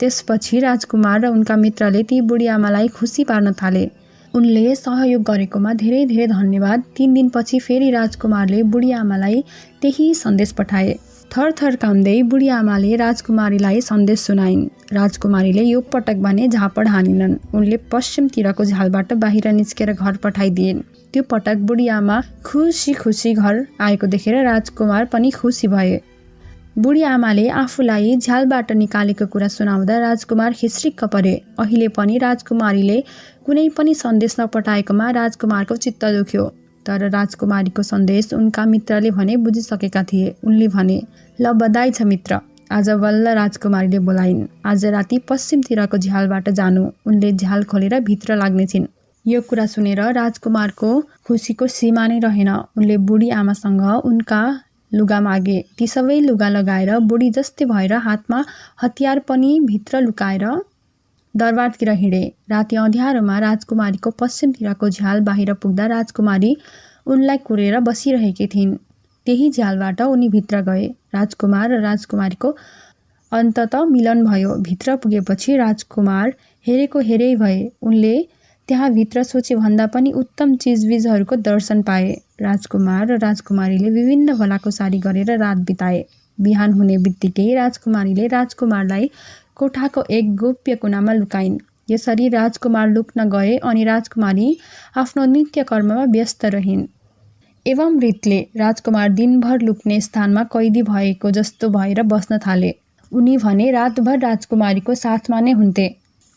त्यसपछि राजकुमार र उनका मित्रले ती बुढी आमालाई खुसी पार्न थाले। उनले सहयोग गरेकोमा धेरै धेरै धन्यवाद। 3 दिनपछि फेरि राजकुमारले बुढी आमालाई त्यही सन्देश पठाए। थरथर काम्दै बुढी आमाले राजकुमारीलाई सन्देश सुनाइन्। राजकुमारीले यो पटक भने झापड हानिनन्। उनले पश्चिमतिरको झ्यालबाट बाहिर निस्केर घर पठाइदिइन्। त्यो पटक बुढी आमा खुसी खुसी घर आएको देखेर राजकुमार पनि खुसी भए। बुढी आमाले आफूलाई झ्यालबाट निकालेको कुरा सुनाउँदा राजकुमार खिस्रिक्क परे। अहिले पनि राजकुमारीले कुनै पनि सन्देश नपठाएकोमा राजकुमारको चित्त दुख्यो। तर राजकुमारीको सन्देश उनका मित्रले भने बुझिसकेका थिए। उनले भने, ल बधाई छ मित्र। आज बल्ल राजकुमारीले बोलाइन्। आज राति पश्चिमतिरको झ्यालबाट जानु। उनले झ्याल खोलेर भित्र लाग्नेछिन्। यो कुरा सुनेर राजकुमारको खुसीको सीमा नै रहेन। उनले बुढी आमासँग उनका लुगा मागे। ती सबै लुगा लगाएर बुढी जस्तै भएर हातमा हतियार पनि भित्र लुकाएर दरबारतिर हिँडे। राति अँध्यारोमा राजकुमारीको पश्चिमतिरको झ्याल बाहिर पुग्दा राजकुमारी उनलाई कुरेर बसिरहेकी थिइन्। त्यही झ्यालबाट उनी भित्र गए। राजकुमार र राजकुमारीको अन्ततः मिलन भयो। भित्र पुगेपछि राजकुमार हेरेको हेरै भए। उनले त्यहाँ भित्र सोचे भन्दा पनि उत्तम चिजबिजहरूको दर्शन पाए। राजकुमार र राजकुमारीले विभिन्न भलाकुसारी गरेर रात बिताए। बिहान हुने बित्तिकै राजकुमारीले राजकुमारलाई कोठाको एक गोप्य कुनामा लुकाइन्। यसरी राजकुमार लुक्न गए अनि राजकुमारी आफ्नो नित्य कर्ममा व्यस्त रहिन्। एवं रीतले राजकुमार दिनभर लुक्ने स्थानमा कैदी भएको जस्तो भएर बस्न थाले। उनी भने रातभर राजकुमारीको साथमा नै हुन्थे।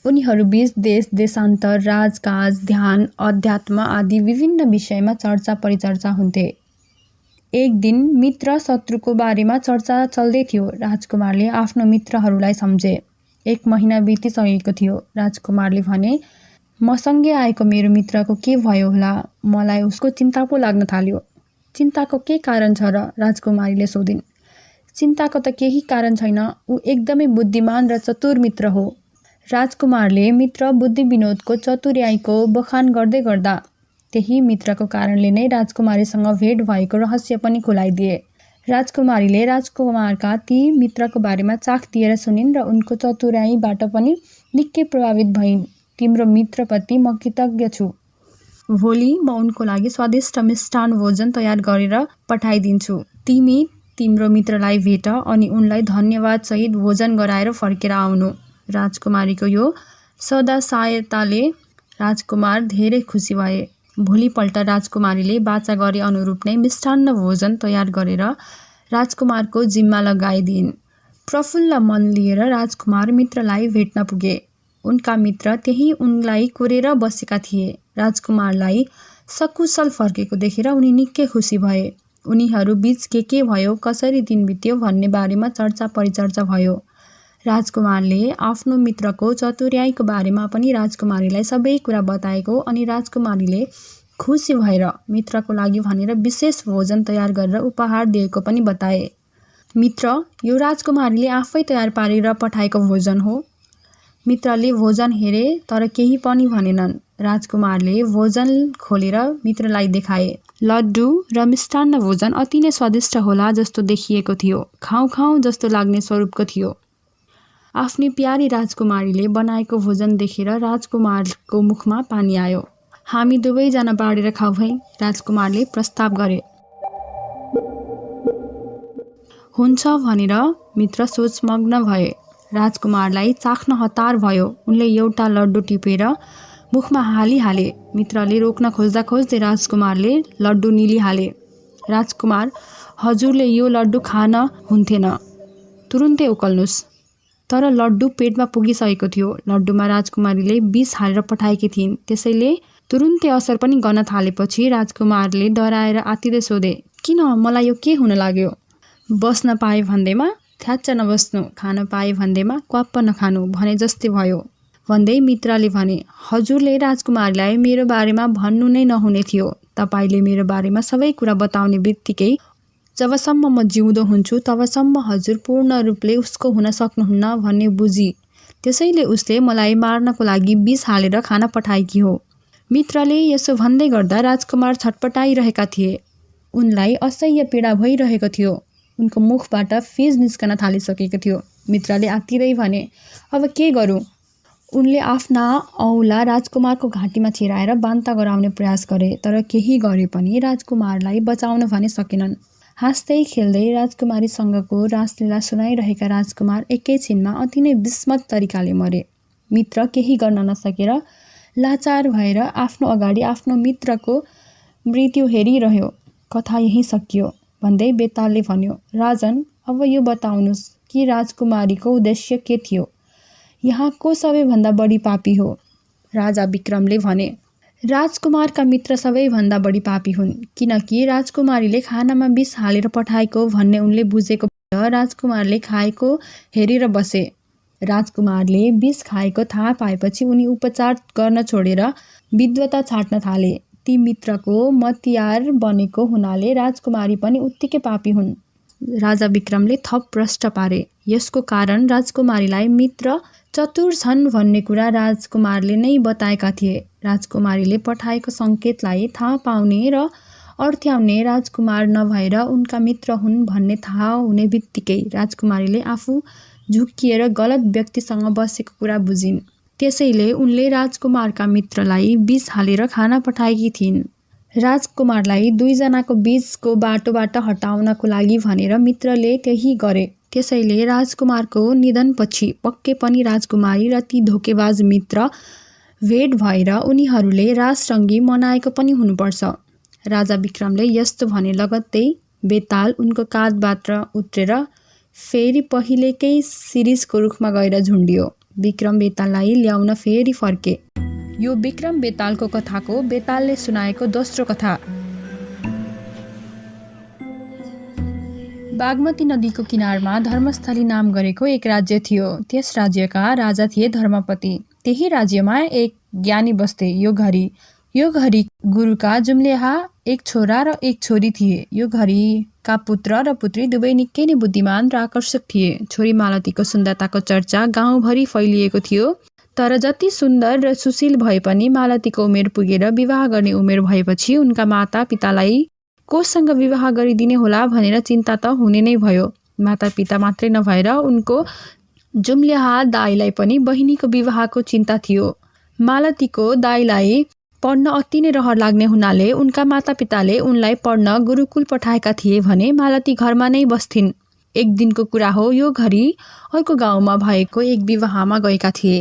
उनीहरू बीच देश देशान्तर, राजकाज, ध्यान, अध्यात्म आदि विभिन्न विषयमा चर्चा परिचर्चा हुन्थे। एक दिन मित्र शत्रुको बारेमा चर्चा चल्दै थियो। राजकुमारले आफ्नो मित्रहरूलाई सम्झे। 1 महिना बितिसकेको थियो। राजकुमारले भने, मसँगै आएको मेरो मित्रको के भयो होला? मलाई उसको चिन्ता पो लाग्न थाल्यो। चिन्ताको के कारण छ र? राजकुमारीले सोधिन्। चिन्ताको त केही कारण छैन। ऊ एकदमै बुद्धिमान र चतुर मित्र हो। राजकुमारले मित्र बुद्धि विनोदको चतुर्याइको बखान गर्दै गर्दा त्यही मित्रको कारणले नै राजकुमारीसँग भेट भएको रहस्य पनि खुलाइदिए। राजकुमारीले राजकुमारका ती मित्रको बारेमा चाख दिएर सुनिन् र उनको चतुर्याइबाट पनि निकै प्रभावित भइन्। तिम्रो मित्रप्रति म कृतज्ञ छु। भोलि म उनको लागि स्वादिष्ट मिष्टान भोजन तयार गरेर पठाइदिन्छु। तिमी तिम्रो मित्रलाई भेट अनि उनलाई धन्यवादसहित भोजन गराएर फर्केर आउनु। राजकुमारीको यो सदा सहायताले राजकुमार धेरै खुसी भए। भोलिपल्ट राजकुमारीले बाचा गरे अनुरूप नै मिष्टान्न भोजन तयार गरेर राजकुमारको जिम्मा लगाइदिइन्। प्रफुल्ल मन लिएर राजकुमार मित्रलाई भेट्न पुगे। उनका मित्र त्यही उनलाई कुरेर बसेका थिए। राजकुमारलाई सकुशल फर्केको देखेर उनी निकै खुसी भए। उनीहरू बीच के भयो, कसरी दिन बित्यो भन्ने बारेमा चर्चा परिचर्चा भयो। राजकुमारले आफ्नो मित्रको चतुर्याइको बारेमा पनि राजकुमारीलाई सबै कुरा बताएको अनि राजकुमारीले खुसी भएर मित्रको लागि भनेर विशेष भोजन तयार गरेर उपहार दिएको पनि बताए। मित्र, यो राजकुमारीले आफै तयार पारेर पठाएको भोजन हो। मित्रले भोजन हेरे तर केही पनि भनेनन्। राजकुमारले भोजन खोलेर मित्रलाई देखाए। लड्डु र मिष्टान्न भोजन अति नै स्वादिष्ट होला जस्तो देखिएको थियो। खाउँ खाउँ जस्तो लाग्ने स्वरूपको थियो। आफ्नी प्यारी राजकुमारीले बनाएको भोजन देखेर राजकुमारको मुखमा पानी आयो। हामी दुवैजना बाँडेर खाऊ है, राजकुमारले प्रस्ताव गरे। हुन्छ भनेर मित्र सोचमग्न भए। राजकुमारलाई चाख्न हतार भयो। उनले एउटा लड्डु टिपेर मुखमा हालिहाले। मित्रले रोक्न खोज्दा खोज्दै राजकुमारले लड्डु निलिहाले। राजकुमार, हजुरले यो लड्डु खान हुन्थेन, तुरुन्तै उकल्नुस्। तर लड्डु पेटमा पुगिसकेको थियो। लड्डुमा राजकुमारीले विष हालेर पठाएकी थिइन्, त्यसैले तुरुन्तै असर पनि गर्न थालेपछि राजकुमारले डराएर आत्तिँदै सोधे, किन मलाई यो के हुन लाग्यो? बस्न पाए भन्दैमा थ्याच्च नबस्नु, खान पाए भन्दैमा क्वाप्प नखानु भने जस्तै भयो भन्दै मित्रले भने, हजुरले राजकुमारलाई मेरो बारेमा भन्नु नै नहुने थियो। तपाईले मेरो बारेमा सबै कुरा बताउने बित्तिकै जबसम्म म जिउँदो हुन्छु तबसम्म हजुर पूर्ण रूपले उसको हुन सक्नुहुन्न भन्ने बुझी, त्यसैले उसले मलाई मार्नको लागि विष हालेर खाना पठाएकी हो। मित्रले यसो भन्दै गर्दा राजकुमार छटपटाइरहेका थिए। उनलाई असह्य पीडा भइरहेको थियो। उनको मुखबाट फिज निस्कन थालिसकेको थियो। मित्रले आत्तिँदै भने, अब के गरौँ? उनले आफ्ना औँला राजकुमारको घाँटीमा छिराएर बान्ता गराउने प्रयास गरे, तर केही गरे पनि राजकुमारलाई बचाउन भने सकेनन्। हाँस्दै खेल्दै राजकुमारीसँगको रासलीला सुनाइरहेका राजकुमार एकैछिनमा अति नै विस्मत तरिकाले मरे। मित्र केही गर्न नसकेर लाचार भएर आफ्नो अगाडि आफ्नो मित्रको मृत्यु हेरिरह्यो। कथा यही सकियो भन्दै बेतालले भन्यो, राजन, अब यो बताउनुस् कि राजकुमारीको उद्देश्य के थियो? यहाँ को सबैभन्दा बढी पापी हो? राजा विक्रमले भने, राजकुमारका मित्र सबैभन्दा बढी पापी हुन्, किनकि राजकुमारीले खानामा विष हालेर पठाएको भन्ने उनले बुझेको राजकुमारले खाएको हेरेर बसे। राजकुमारले विष खाएको थाहा पाएपछि उनी उपचार गर्न छोडेर विद्वता छाट्न थाले। ती मित्रको मतियार बनेको हुनाले राजकुमारी पनि उत्तिकै पापी हुन्। राजा विक्रमले थप प्रश्न पारे। यसको कारण राजकुमारीलाई मित्र चतुर छन् भन्ने कुरा राजकुमारले नै बताएका थिए। राजकुमारीले पठाएको सङ्केतलाई थाहा पाउने र अर्थ्याउने राजकुमार नभएर उनका मित्र हुन् भन्ने थाहा हुने बित्तिकै राजकुमारीले आफू झुक्किएर गलत व्यक्तिसँग बसेको कुरा बुझिन्। त्यसैले उनले राजकुमारका मित्रलाई विष हालेर खाना पठाएकी थिइन्। राजकुमारलाई दुईजनाको बीचको बाटोबाट हटाउनको लागि भनेर मित्रले त्यही गरे। त्यसैले राजकुमारको निधनपछि पक्कै पनि राजकुमारी र ती धोकेबाज मित्र भेट भएर उनीहरूले रासरङ्गी मनाएको पनि हुनुपर्छ। राजा विक्रमले यस्तो भने लगत्तै बेताल उनको काँधबाट उत्रेर फेरि पहिलेकै शिरीषको रुखमा गएर झुन्डियो। विक्रम बेताललाई ल्याउन फेरि फर्के। यो विक्रम बेतालको कथाको बेतालले सुनाएको दोस्रो कथा। बागमती नदीको किनारमा धर्मस्थली नाम गरेको एक राज्य थियो। त्यस राज्यका राजा थिए धर्मपति। त्यही राज्यमा एक ज्ञानी बस्थे। यो घरी गुरुका जुम्ल्याहा एक छोरा र एक छोरी थिए। यो घरीका पुत्र र पुत्री दुवै निकै नै बुद्धिमान र आकर्षक थिए। छोरी मालतीको सुन्दरताको चर्चा गाउँभरि फैलिएको थियो। तर जति सुन्दर र सुशील भए पनि मालतीको उमेर पुगेर विवाह गर्ने उमेर भएपछि उनका माता पितालाई कोसँग विवाह गरिदिने होला भनेर चिन्ता त हुने नै भयो। माता पिता मात्रै नभएर उनको जुम्ल्याहा दाईलाई पनि बहिनीको विवाहको चिन्ता थियो। मालतीको दाईलाई पढ्न अति नै रहर लाग्ने हुनाले उनका माता पिताले उनलाई पढ्न गुरुकुल पठाएका थिए भने मालती घरमा नै बस्थिन्। एक दिनको कुरा हो, यो घरी अर्को गाउँमा भएको एक विवाहमा गएका थिए।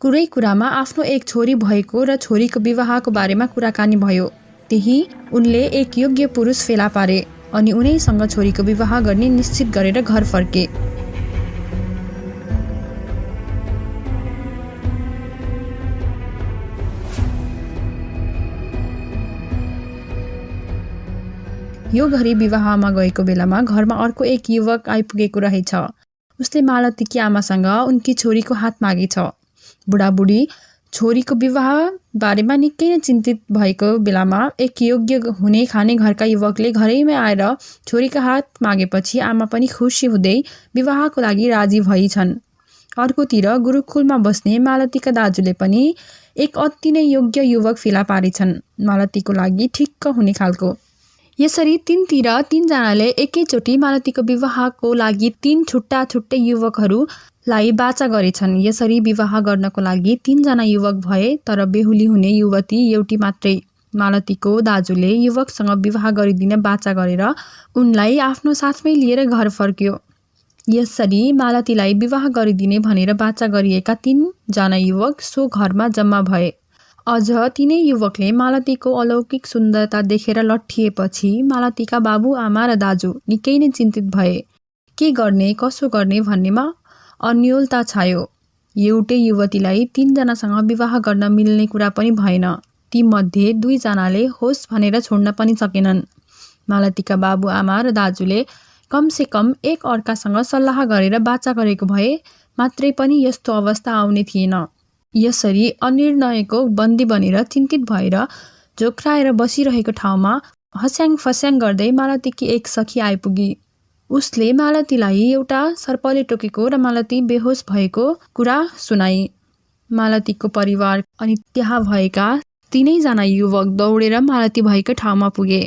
कुरै कुरामा आफ्नो एक छोरी भएको र छोरीको विवाहको बारेमा कुराकानी भयो। त्यही उनले एक योग्य पुरुष फेला पारे अनि उनैसँग छोरीको विवाह गर्ने निश्चित गरेर घर फर्के। यो घरी विवाहमा गएको बेलामा घरमा अर्को एक युवक आइपुगेको रहेछ। उसले मालतीकी आमासँग उनकी छोरीको हात मागेछ। बुढाबुढी छोरीको विवाह बारेमा निकै नै चिन्तित भएको बेलामा एक योग्य हुने खाने घरका युवकले घरैमा आएर छोरीका हात मागेपछि आमा पनि खुसी हुँदै विवाहको लागि राजी भइछन्। अर्कोतिर गुरुकुलमा बस्ने मालतीका दाजुले पनि एक अति नै योग्य युवक फेला पारेछन्, मालतीको लागि ठिक्क हुने खालको। यसरी तीनतिर तीनजनाले एकैचोटि मालतीको विवाहको लागि 3 छुट्टा छुट्टै युवकहरूलाई बाचा गरेछन्। यसरी विवाह गर्नको लागि 3 जना युवक भए, तर बेहुली हुने युवती एउटी मात्रै। मालतीको दाजुले युवकसँग विवाह गरिदिन बाचा गरेर उनलाई आफ्नो साथमै लिएर घर फर्क्यो। यसरी मालतीलाई विवाह गरिदिने भनेर बाचा गरिएका 3 जना युवक सो घरमा जम्मा भए। अझ तिनै युवकले मालतीको अलौकिक सुन्दरता देखेर लट्ठिएपछि मालतीका बाबु आमा र दाजु निकै नै चिन्तित भए। के गर्ने कसो गर्ने भन्नेमा अन्योलता छायो। एउटै युवतीलाई 3 जनासँग विवाह गर्न मिल्ने कुरा पनि भएन। ती मध्ये 2 जनाले होस् भनेर छोड्न पनि सकेनन्। मालतीका बाबु आमा र दाजुले कमसे कम एक अर्कासँग सल्लाह गरेर बाचा गरेको भए मात्रै पनि यस्तो अवस्था आउने थिएन। यसरी अनिर्णयको बन्दी बनेर चिन्तित भएर झोक्राएर बसिरहेको ठाउँमा हस्याङ फस्याङ गर्दै मालतीकी एक सखी आइपुगी। उसले मालतीलाई एउटा सर्पले टोकेको र मालती बेहोस भएको कुरा सुनाई। मालतीको परिवार अनि त्यहाँ भएका 3 जना युवक दौडेर मालती भएको ठाउँमा पुगे।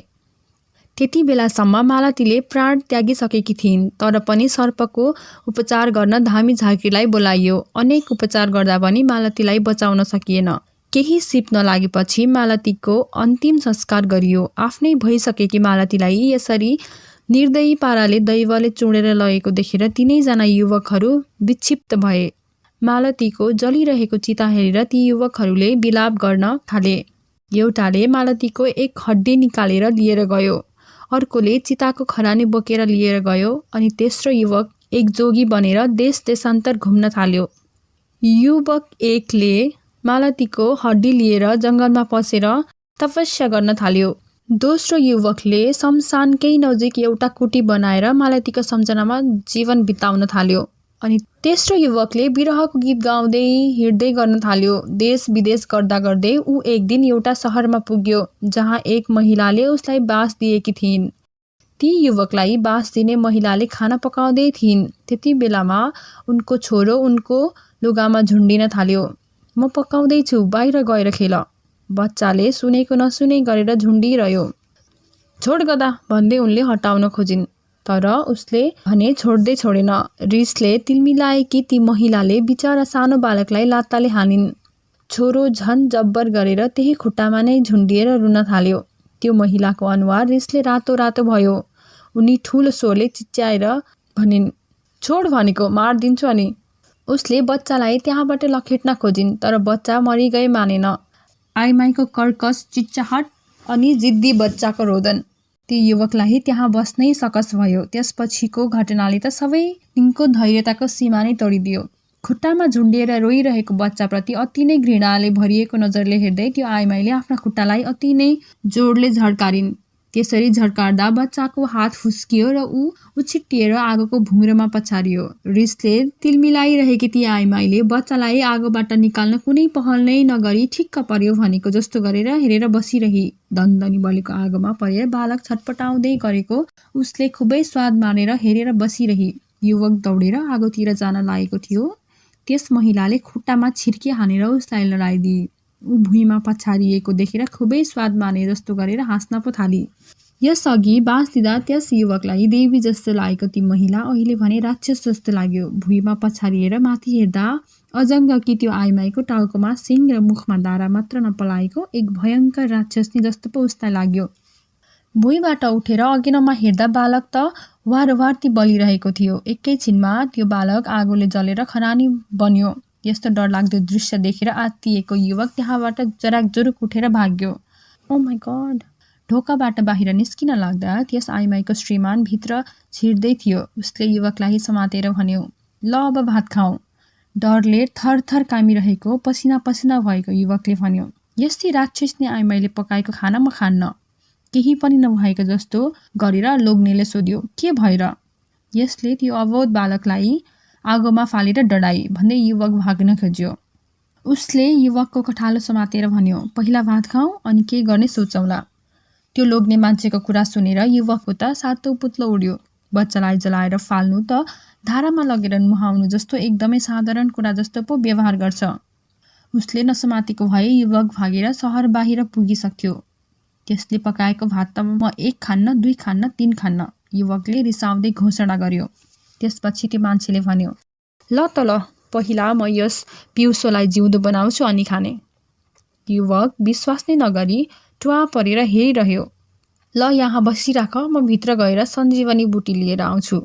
त्यति बेलासम्म मालतीले प्राण त्यागिसकेकी थिइन्, तर पनि सर्पको उपचार गर्न धामी झाँक्रीलाई बोलाइयो। अनेक उपचार गर्दा पनि मालतीलाई बचाउन सकिएन। केही सिप नलागेपछि मालतीको अन्तिम संस्कार गरियो। आफ्नै भइसकेकी मालतीलाई यसरी निर्दयी पाराले दैवले चुडेर लगेको देखेर 3 जना युवकहरू विक्षिप्त भए। मालतीको जलिरहेको चिता हेरेर ती युवकहरूले विलाप गर्न थाले। एउटाले मालतीको एक हड्डी निकालेर लिएर गयो, अर्कोले चिताको खरानी बोकेर लिएर गयो अनि तेस्रो युवक एक जोगी बनेर देश देशान्तर घुम्न थाल्यो। युवक एकले मालतीको हड्डी लिएर जङ्गलमा पसेर तपस्या गर्न थाल्यो। दोस्रो युवकले शमशानकै नजिक एउटा कुटी बनाएर मालतीको सम्झनामा जीवन बिताउन थाल्यो। अनि तेस्रो युवकले विरहको गीत गाउँदै हिँड्दै गर्न थाल्यो। देश विदेश गर्दा गर्दै ऊ एक दिन एउटा सहरमा पुग्यो जहाँ एक महिलाले उसलाई बास दिएकी थिइन्। ती युवकलाई बास दिने महिलाले खाना पकाउँदै थिइन्। त्यति बेलामा उनको छोरो उनको लुगामा झुन्डिन थाल्यो। म पकाउँदैछु, बाहिर गएर खेल। बच्चाले सुनेको नसुने गरेर झुन्डिरह्यो। छोड गदा भन्दै उनले हटाउन खोजिन्, तर उसले भने छोड्दै छोडेन। रिसले तिलमिलाएकी ती महिलाले बिचरा सानो बालकलाई लात्ताले हानिन्। छोरो झन जब्बर गरेर त्यही खुट्टामा नै झुन्डिएर रुन थाल्यो। त्यो महिलाको अनुहार रिसले रातो रातो भयो। उनी ठुलो स्वरले चिच्याएर भनिन्, छोड भनेको, मारिदिन्छु अनि। उसले बच्चालाई त्यहाँबाट लखेट्न खोजिन्, तर बच्चा मरिगए मानेन। आइमाईको कर्कस चिच्चाहट अनि जिद्दी बच्चाको रोदन ती युवकलाई त्यहाँ बस्नै सकस भयो। त्यसपछिको घटनाले त सबै तिनको धैर्यताको सीमा नै तोडिदियो। खुट्टामा झुन्डिएर रोइरहेको बच्चाप्रति अति नै घृणाले भरिएको नजरले हेर्दै त्यो आइमाईले आफ्ना खुट्टालाई अति नै जोडले झड्कारिन्। त्यसरी झड्कार्दा बच्चाको हात फुस्कियो र ऊ उछिट्टिएर आगोको भुङ्ग्रोमा पछारियो। रिसले तिलमिलाइरहेकी ती आइमाईले बच्चालाई आगोबाट निकाल्न कुनै पहल नै नगरी ठिक्क पर्यो भनेको जस्तो गरेर हेरेर बसिरही। दन्दनी बलेको आगोमा परेर बालक छटपटाउँदै गरेको उसले खुबै स्वाद मानेर हेरेर बसिरही। युवक दौडेर आगोतिर जान लागेको थियो। त्यस महिलाले खुट्टामा छिर्की हानेर उसलाई लडाइदिए। ऊ भुइँमा पछारिएको देखेर खुबै स्वाद माने जस्तो गरेर हाँस्न पो थाली। यसअघि बाँस दिँदा त्यस युवकलाई देवी जस्तो लागेको ती महिला अहिले भने राक्षस जस्तो लाग्यो। भुइँमा पछारिएर माथि हेर्दा अजङ्गकी त्यो आइमाईको टाउकोमा सिङ र मुखमा दारा मात्र नपलाएको एक भयङ्कर राक्षसनी जस्तो पो उसलाई लाग्यो। भुइँबाट उठेर अघिल्लोमा हेर्दा बालक त वारवार्ती बलिरहेको थियो। एकैछिनमा त्यो बालक आगोले जलेर खरानी बन्यो। यस्तो डरलाग्दो दृश्य देखेर आत्तिएको युवक त्यहाँबाट जराकजुरुक उठेर भाग्यो। ओ माई गॉड! ढोकाबाट बाहिर निस्किन लाग्दा त्यस आइमाईको श्रीमान भित्र छिर्दै थियो। उसले युवकलाई समातेर भन्यो, ल अब भात खाऊ। डरले थरथर कामिरहेको पसिना पसिना भएको युवकले भन्यो, यस्तै राक्षसनी आइमाईले पकाएको खाना म खान्न। केही पनि नभएको जस्तो गरेर लोग्नेले सोध्यो, के भएर? यसले त्यो अबोध बालकलाई आगोमा फालेर डढाई भन्दै युवक भाग्न खोज्यो। उसले युवकको कठालो समातेर भन्यो, पहिला भात खाऊ अनि के गर्ने सोचौला। त्यो लोग्ने मान्छेको कुरा सुनेर युवकको त सातो पुत्लो उड्यो। बच्चालाई जलाएर फाल्नु त धारामा लगेर नुहाउनु जस्तो एकदमै साधारण कुरा जस्तो पो व्यवहार गर्छ। उसले नसमातेको भए युवक भागेर सहर बाहिर पुगिसक्थ्यो। त्यसले पकाएको भात त म 1 खान्न, 2 खान्न, 3 खान्न, युवकले रिसाउँदै घोषणा गर्यो। त्यसपछि त्यो मान्छेले भन्यो, ल त ल, पहिला म यस पिउसोलाई जिउँदो बनाउँछु अनि खाने। युवक विश्वास नै नगरी टुवा परेर हेरिरह्यो। ल यहाँ बसिराख, म भित्र गएर सञ्जीवनी बुटी लिएर आउँछु।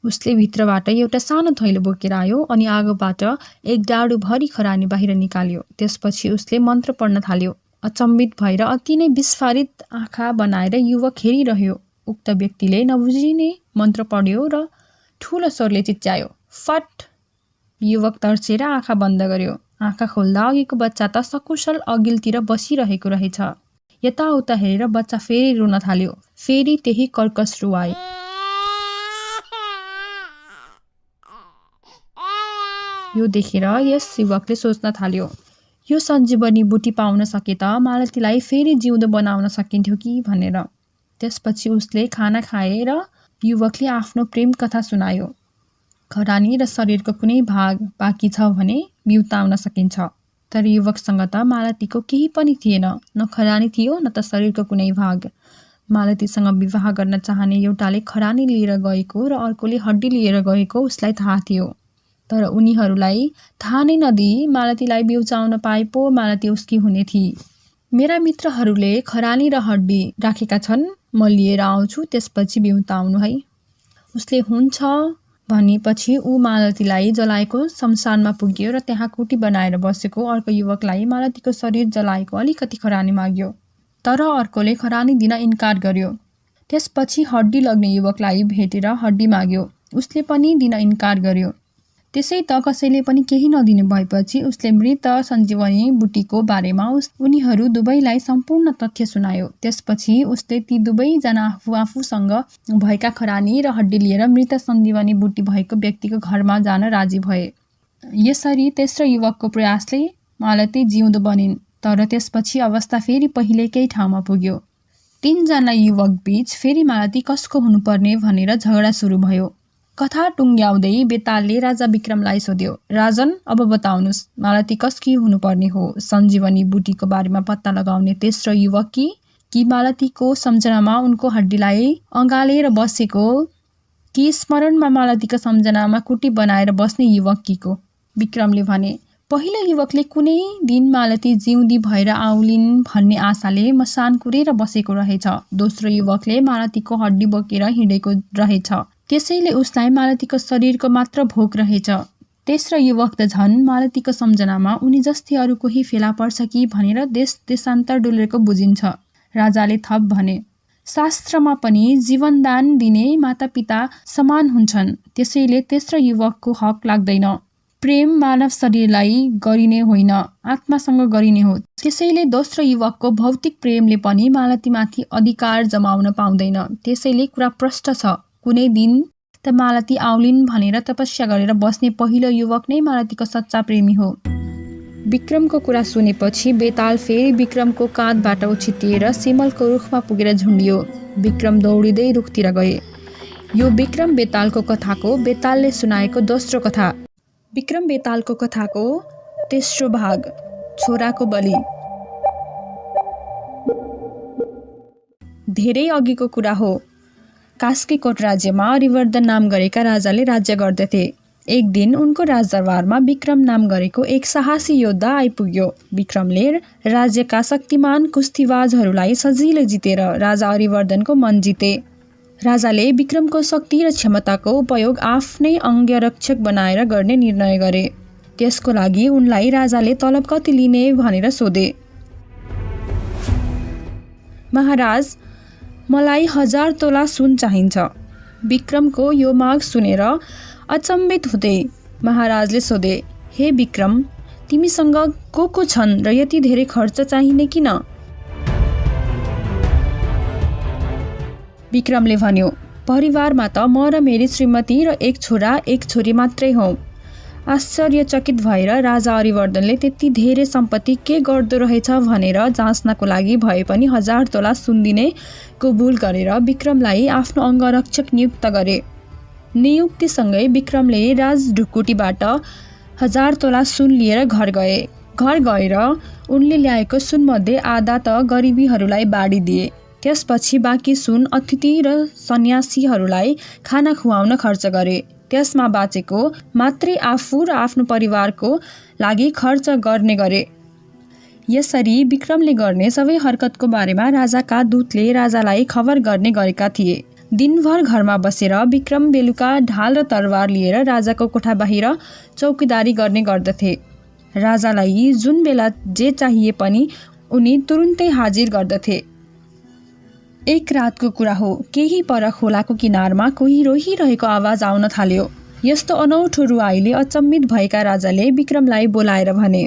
उसले भित्रबाट एउटा सानो थैलो बोकेर आयो अनि आगोबाट एक डाडु भरी खरानी बाहिर निकाल्यो। त्यसपछि उसले मन्त्र पढ्न थाल्यो। अचम्बित भएर अति नै विस्फारित आँखा बनाएर युवक हेरिरह्यो। उक्त व्यक्तिले नबुझिने मन्त्र पढ्यो र ठुलो स्वरले चिच्यायो, फट! युवक तर्सेर आँखा बन्द गर्यो। आँखा खोल्दा अघिको बच्चा त सकुशल अघिल्तिर बसिरहेको रहेछ। यताउता हेरेर बच्चा फेरि रुन थाल्यो। फेरि त्यही कर्कश रुवाई। यो देखेर यस युवकले सोच्न थाल्यो, यो सञ्जीवनी बुटी पाउन सके त मालतीलाई फेरि जिउँदो बनाउन सकिन्थ्यो कि भनेर। त्यसपछि उसले खाना खाएर युवकले आफ्नो प्रेम कथा सुनायो। खरानी र शरीरको कुनै भाग बाँकी छ भने बिउताउन सकिन्छ। तर युवकसँग त मालतीको केही पनि थिएन, न खरानी थियो न त शरीरको कुनै भाग। मालतीसँग विवाह गर्न चाहने एउटाले खरानी लिएर गएको र अर्कोले हड्डी लिएर गएको उसलाई थाहा थियो। तर उनीहरूलाई थाहा नै नदिई मालतीलाई बिउचाउन पाए पो मालती उसकी हुने थिए। मेरा मित्रहरूले खरानी र हड्डी राखेका छन्, म लिएर आउँछु, त्यसपछि बिउताउनु है। उसले हुन्छ भनेपछि ऊ मालतीलाई जलाएको शमशानमा पुग्यो र त्यहाँ कुटी बनाएर बसेको अर्को युवकलाई मालतीको शरीर जलाएको अलिकति खरानी माग्यो। तर अर्कोले खरानी दिन इन्कार गर्यो। त्यसपछि हड्डी लग्ने युवकलाई भेटेर हड्डी माग्यो। उसले पनि दिन इन्कार गर्यो। त्यसै त कसैले पनि केही नदिने भएपछि उसले मृत सञ्जीवनी बुटीको बारेमा उनीहरू दुवैलाई सम्पूर्ण तथ्य सुनायो। त्यसपछि उसले ती दुवैजना आफूसँग भएका खरानी र हड्डी लिएर मृत सञ्जीवनी बुटी भएको व्यक्तिको घरमा जान राजी भए। यसरी तेस्रो युवकको प्रयासले मालती जिउँदो बनिन्। तर त्यसपछि अवस्था फेरि पहिलेकै ठाउँमा पुग्यो। 3 जना युवक बीच फेरि मालती कसको हुनुपर्ने भनेर झगडा सुरु भयो। कथा टुङ्ग्याउँदै बेतालले राजा विक्रमलाई सोध्यो, राजन, अब बताउनुस्, मालती कसकी हुनुपर्ने हो? सञ्जीवनी बुटीको बारेमा पत्ता लगाउने तेस्रो युवक कि मालतीको सम्झनामा उनको हड्डीलाई अँगालेर बसेको, कि स्मरणमा मालतीको सम्झनामा कुटी बनाएर बस्ने युवक कीको? विक्रमले भने, पहिलो युवकले कुनै दिन मालती जिउँदी भएर आउलिन् भन्ने आशाले मसान कुरेर बसेको रहेछ। दोस्रो युवकले मालतीको हड्डी बोकेर हिँडेको रहेछ, त्यसैले उसलाई मालतीको शरीरको मात्र भोक रहेछ। तेस्रो युवक त झन् मालतीको सम्झनामा उनी जस्तै अरू कोही फेला पर्छ कि भनेर देशान्तर डुलेको बुझिन्छ। राजाले थप भने, शास्त्रमा पनि जीवनदान दिने मातापिता समान हुन्छन्, त्यसैले तेस्रो युवकको हक लाग्दैन। प्रेम मानव शरीरलाई गरिने होइन, आत्मासँग गरिने हो। त्यसैले दोस्रो युवकको भौतिक प्रेमले पनि मालतीमाथि अधिकार जमाउन पाउँदैन। त्यसैले कुरा प्रष्ट छ। कुनै दिन त मालती आउलिन् भनेर तपस्या गरेर बस्ने पहिलो युवक नै मालतीको सच्चा प्रेमी हो। विक्रमको कुरा सुनेपछि बेताल फेरि विक्रमको काँधबाट उछिटिएर सिमलको रुखमा पुगेर झुन्डियो। विक्रम दौडिँदै रुखतिर गए। यो विक्रम बेतालको कथाको बेतालले सुनाएको दोस्रो कथा। विक्रम बेतालको कथाको तेस्रो भाग, छोराको बलि। धेरै अघिको कुरा हो। कास्कीकोट राज्यमा अरिवर्धन नाम गरेका राजाले राज्य गर्दथे। एक दिन उनको राजदरबारमा विक्रम नाम गरेको एक साहसी योद्धा आइपुग्यो। विक्रमले राज्यका शक्तिमान कुस्तीबाजहरूलाई सजिलै जितेर राजा अरिवर्धनको मन जिते। राजाले विक्रमको शक्ति र क्षमताको उपयोग आफ्नै अंगरक्षक बनाएर गर्ने निर्णय गरे। त्यसको लागि उनलाई राजाले तलब कति लिने भनेर सोधे। महाराज, मलाई 1000 तोला सुन चाहिन्छ। विक्रमको यो माग सुनेर अचम्बित हुँदै महाराजले सोधे, हे विक्रम, तिमीसँग को छन् र यति धेरै खर्च चाहिने किन? विक्रमले भन्यो, परिवारमा त म र मेरी श्रीमती र एक छोरा एक छोरी मात्रै हौ। आश्चर्यचकित भएर राजा अरिवर्धनले त्यति धेरै सम्पत्ति के गर्दो रहेछ भनेर जाँच्नको लागि भए पनि 1000 तोला सुन दिने कबुल गरेर विक्रमलाई आफ्नो अंगरक्षक नियुक्त गरे। नियुक्तिसँगै विक्रमले राजढुकुटीबाट 1000 तोला सुन लिएर घर गए। घर गएर उनले ल्याएको सुनमध्ये आधा त गरिबीहरूलाई बाँडिदिए। त्यसपछि बाँकी सुन अतिथि र सन्यासीहरूलाई खाना खुवाउन खर्च गरे। त्यसमा बाँचेको मात्रै आफू र आफ्नो परिवारको लागि खर्च गर्ने गरे। यसरी विक्रमले गर्ने सबै हरकतको बारेमा राजाका दूतले राजालाई खबर गर्ने गरेका थिए। दिनभर घरमा बसेर विक्रम बेलुका ढाल र तरवार लिएर राजाको कोठा बाहिर चौकीदारी गर्ने गर्दथे। राजालाई जुन बेला जे चाहिए पनि उनी तुरुन्तै हाजिर गर्दथे। एक रातको कुरा हो, केही पर खोलाको किनारमा कोही रोइरहेको आवाज आउन थाल्यो। यस्तो अनौठो रुवाईले अचम्मित भएका राजाले विक्रमलाई बोलाएर भने,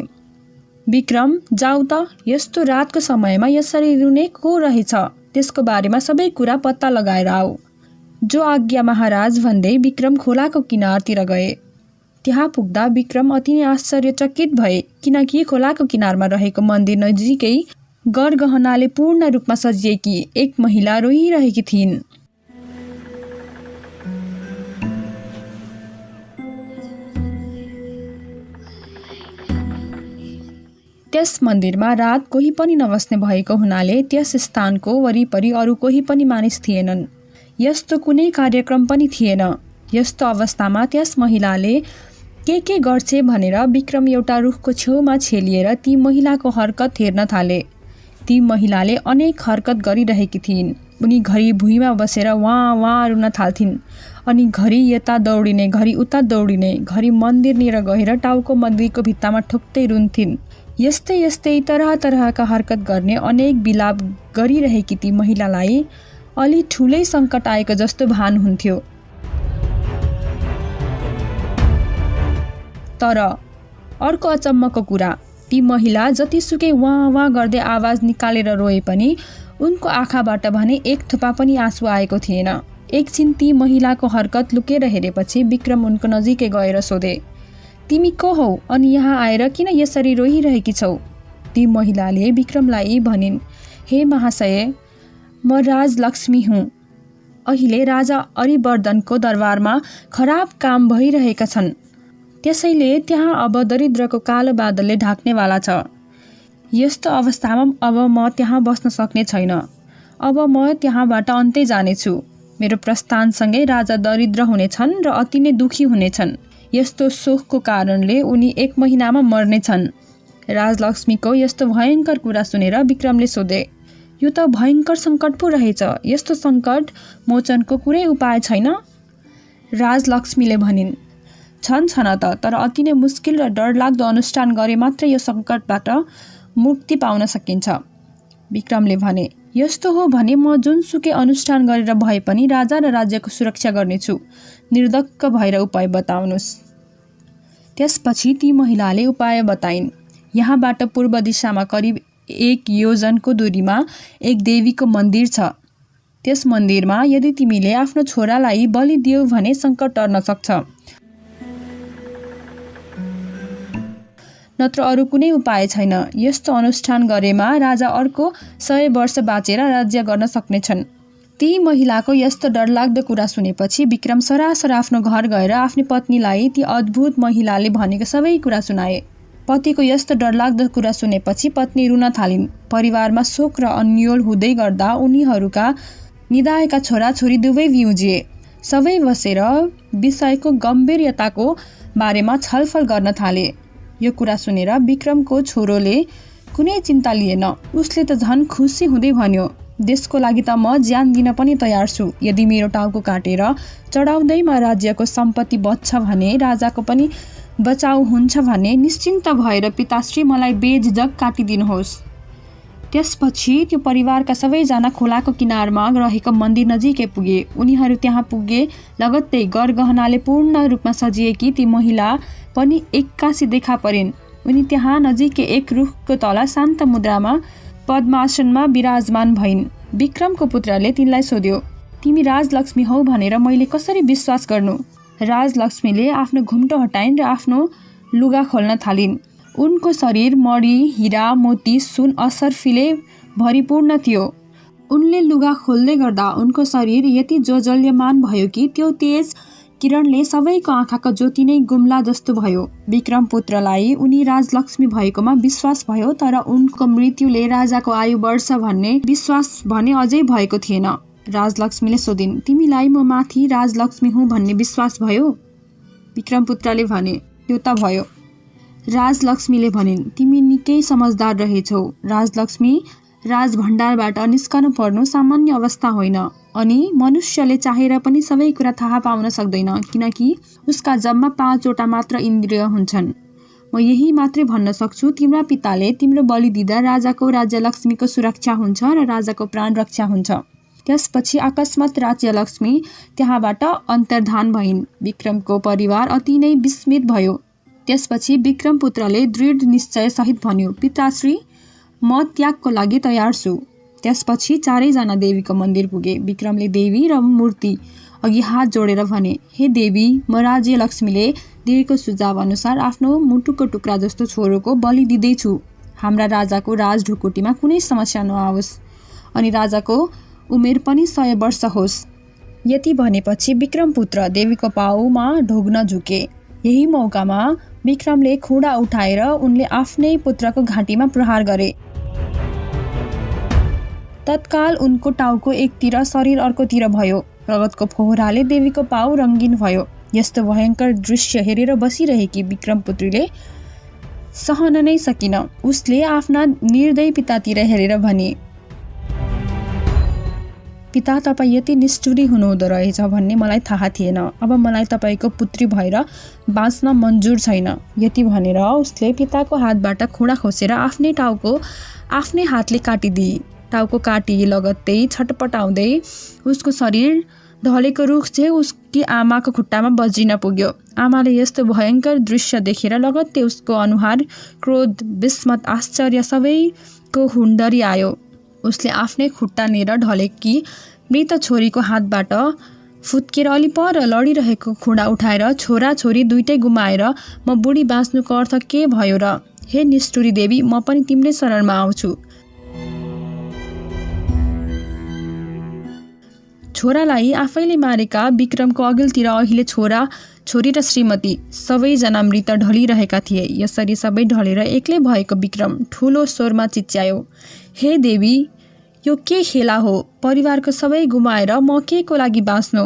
विक्रम, जाऊ त, यस्तो रातको समयमा यसरी रुने को रहेछ त्यसको बारेमा सबै कुरा पत्ता लगाएर आऊ। जो आज्ञा महाराज भन्दै विक्रम खोलाको किनारतिर गए। त्यहाँ पुग्दा विक्रम अति नै आश्चर्यचकित भए, किनकि खोलाको किनारमा रहेको मन्दिर नजिकै गरगहनाले पूर्ण रूपमा सजिएकी एक महिला रोइरहेकी थिइन्। त्यस मन्दिरमा रात कोही पनि नबस्ने भएको हुनाले त्यस स्थानको वरिपरि अरू कोही पनि मानिस थिएनन्। यस्तो कुनै कार्यक्रम पनि थिएन। यस्तो अवस्थामा त्यस महिलाले के गर्छे भनेर विक्रम एउटा रुखको छेउमा छेलिएर ती महिलाको हरकत हेर्न थाले। ती महिलाले अनेक हरकत गरिरहेकी थिइन्। उनी घरि भुइँमा बसेर वाँ वाँ रुन थाल्थिन्, अनि घरि यता दौडिने, घरि उता दौडिने, घरि मन्दिरनिर गएर टाउको मन्दिरको भित्तामा ठोक्दै रुन्थिन्। यस्तै यस्तै तरह तरहका हरकत गर्ने अनेक विलाप गरिरहेकी ती महिलालाई अलि ठुलै सङ्कट आएको जस्तो भान हुन्थ्यो। तर अर्को अचम्मको कुरा, ती महिला जतिसुकै वाँ वाँ गर्दै आवाज निकालेर रोए पनि उनको आँखाबाट भने एक थोपा पनि आँसु आएको थिएन। एकछिन ती महिलाको हरकत लुकेर हेरेपछि विक्रम उनको नजिकै गएर सोधे, तिमी को हौ अनि यहाँ आएर किन यसरी रोइरहेकी छौ? ती महिलाले विक्रमलाई भनिन्, हे महाशय, म राजलक्ष्मी हुँ। अहिले राजा अरिवर्धनको दरबारमा खराब काम भइरहेका छन्, त्यसैले त्यहाँ अब दरिद्रको कालो बादलले ढाक्नेवाला छ। यस्तो अवस्थामा अब म त्यहाँ बस्न सक्ने छैन। अब म त्यहाँबाट अन्तै जानेछु। मेरो प्रस्थानसँगै राजा दरिद्र हुनेछन् र अति नै दुखी हुनेछन्। यस्तो शोकको कारणले उनी 1 महिनामा मर्नेछन्। राजलक्ष्मीको यस्तो भयङ्कर कुरा सुनेर विक्रमले सोधे, यो त भयङ्कर सङ्कट पो रहेछ, यस्तो सङ्कट मोचनको कुनै उपाय छैन? राजलक्ष्मीले भनिन्, छन् त, तर अति नै मुस्किल र डरलाग्दो अनुष्ठान गरे मात्र यो सङ्कटबाट मुक्ति पाउन सकिन्छ। विक्रमले भने, यस्तो हो भने म जुनसुकै अनुष्ठान गरेर भए पनि राजा र राज्यको सुरक्षा गर्नेछु। निर्धक्क भएर उपाय बताउनुहोस्। त्यसपछि ती महिलाले उपाय बताइन्। यहाँबाट पूर्व दिशामा करिब 1 योजनको दूरीमा एक देवीको मन्दिर छ। त्यस मन्दिरमा यदि तिमीले आफ्नो छोरालाई बलि दियौ भने सङ्कट टर्न सक्छ, नत्र अरू कुनै उपाय छैन। यस्तो अनुष्ठान गरेमा राजा अर्को 100 वर्ष बाँचेर राज्य गर्न सक्नेछन्। ती महिलाको यस्तो डरलाग्दो कुरा सुनेपछि विक्रम सरासर आफ्नो घर गएर आफ्नो पत्नीलाई ती अद्भुत महिलाले भनेको सबै कुरा सुनाए। पतिको यस्तो डरलाग्दो कुरा सुनेपछि पत्नी रुन थालिन्। परिवारमा शोक र अन्योल हुँदै गर्दा उनीहरूका निदाएका छोराछोरी दुवै विउजिए। सबै बसेर विषयको गम्भीरताको बारेमा छलफल गर्न थाले। यो कुरा सुनेर विक्रमको छोरोले कुनै चिन्ता लिएन। उसले त झन् खुसी हुँदै भन्यो, देशको लागि त म ज्यान दिन पनि तयार छु। यदि मेरो टाउको काटेर चढाउँदैमा राज्यको सम्पत्ति बच्छ भने, राजाको पनि बचाउ हुन्छ भने निश्चिन्त भएर पिताश्री मलाई बेझिझक काटिदिनुहोस्। त्यसपछि त्यो परिवारका सबैजना खोलाको किनारमा रहेको मन्दिर नजिकै पुगे। उनीहरू त्यहाँ पुगे लगत्तै गरगहनाले पूर्ण रूपमा सजिएकी ती महिला पनि एक्कासी देखा परिन्। उनी त्यहाँ नजिकै एक रुखको तल शान्त मुद्रामा पद्मासनमा विराजमान भइन्। विक्रमको पुत्रले तिनलाई सोध्यो, तिमी राजलक्ष्मी हौ भनेर मैले कसरी विश्वास गर्नु? राजलक्ष्मीले आफ्नो घुम्टो हटाइन् र आफ्नो लुगा खोल्न थालिन्। उनको शरीर मणि, हिरा, मोती, सुन असर्फीले भरिपूर्ण थियो। उनले लुगा खोल्दै गर्दा उनको शरीर यति जोजल्यमान भयो कि त्यो तेज किरणले सबैको आँखाको ज्योति नै गुम्ला जस्तो भयो। विक्रम पुत्रलाई उनी राजलक्ष्मी भएकोमा विश्वास भयो, तर उनको मृत्युले राजाको आयु बढ्छ भन्ने विश्वास भने अझै भएको थिएन। राजलक्ष्मीले सोधिन्, तिमीलाई म माथि राजलक्ष्मी हुँ भन्ने विश्वास भयो? विक्रम पुत्रले भने, त्यो त भयो। राजलक्ष्मीले भनिन्, तिमी निकै समझदार रहेछौ। राजलक्ष्मी, राजभण्डारबाट निस्कनु पर्नु सामान्य अवस्था होइन, अनि मनुष्यले चाहेर पनि सबै कुरा थाहा पाउन सक्दैन, किनकि उसका जम्मा 5 वटा मात्र इन्द्रिय हुन्छन्। म यही मात्रै भन्न सक्छु, तिम्रा पिताले तिम्रो बलि दिँदा राजाको राज्यलक्ष्मीको सुरक्षा हुन्छ र राजाको प्राण रक्षा हुन्छ। त्यसपछि अकस्मात राज्यलक्ष्मी त्यहाँबाट अन्तर्धान भइन्। विक्रमको परिवार अति नै विस्मित भयो। त्यसपछि विक्रम पुत्रले दृढ निश्चय सहित भन्यो, पिताश्री, म त्यागको लागि तयार छु। त्यसपछि चारैजना देवीको मन्दिर पुगे। विक्रमले देवी र मूर्ति अघि हात जोडेर भने, हे देवी, म राज्यलक्ष्मीले दिएको सुझाव अनुसार आफ्नो मुटुको टुक्रा जस्तो छोरोको बलि दिँदैछु। हाम्रा राजाको राजढुकुटीमा कुनै समस्या नआओस् अनि राजाको उमेर पनि 100 वर्ष होस्। यति भनेपछि विक्रम पुत्र देवीको पाउमा ढोग्न झुके। यही मौकामा विक्रमले खुडा उठाएर उनले आफ्नै पुत्रको घाँटीमा प्रहार गरे। तत्काल उनको टाउको एकतिर शरीर अर्कोतिर भयो। रगतको फोहराले देवीको पाउ रङ्गीन भयो। यस्तो भयङ्कर दृश्य हेरेर बसिरहेकी विक्रमपुत्रीले सहन नै सकिन। उसले आफ्ना निर्दयी पितातिर हेरेर भने, पिता, तपाईँ यति निष्ठुरी हुनुहुँदो रहेछ भन्ने मलाई थाहा थिएन। अब मलाई तपाईँको पुत्री भएर बाँच्न मन्जुर छैन। यति भनेर उसले पिताको हातबाट खुडा खोसेर आफ्नै टाउको आफ्नै हातले काटिदिए। टाउको काटिए लगत्तै छटपटाउँदै उसको शरीर ढलेको रुख चाहिँ उसकी आमाको खुट्टामा बजिन पुग्यो। आमाले यस्तो भयङ्कर दृश्य देखेर लगत्तै उसको अनुहार क्रोध, विस्मत, आश्चर्य सबैको हुन्डरी आयो। उसले आफ्नै खुट्टा लिएर ढलेकी मृत छोरीको हातबाट फुत्केर अलि पर लडिरहेको खुडा उठाएर छोरा छोरी दुइटै गुमाएर म बुढी बाँच्नुको अर्थ के भयो र? हे निष्ठुरी देवी, म पनि तिम्रै शरणमा आउँछु। छोरालाई आफैले मारेका विक्रमको अघिल्तिर अहिले छोरा छोरी र श्रीमती सबैजना मृत ढलिरहेका थिए। यसरी सबै ढलेर एक्लै भएको विक्रम ठुलो स्वरमा चिच्यायो, हे देवी, यो के खेला हो? परिवारको सबै गुमाएर म के को लागि बाँच्नु?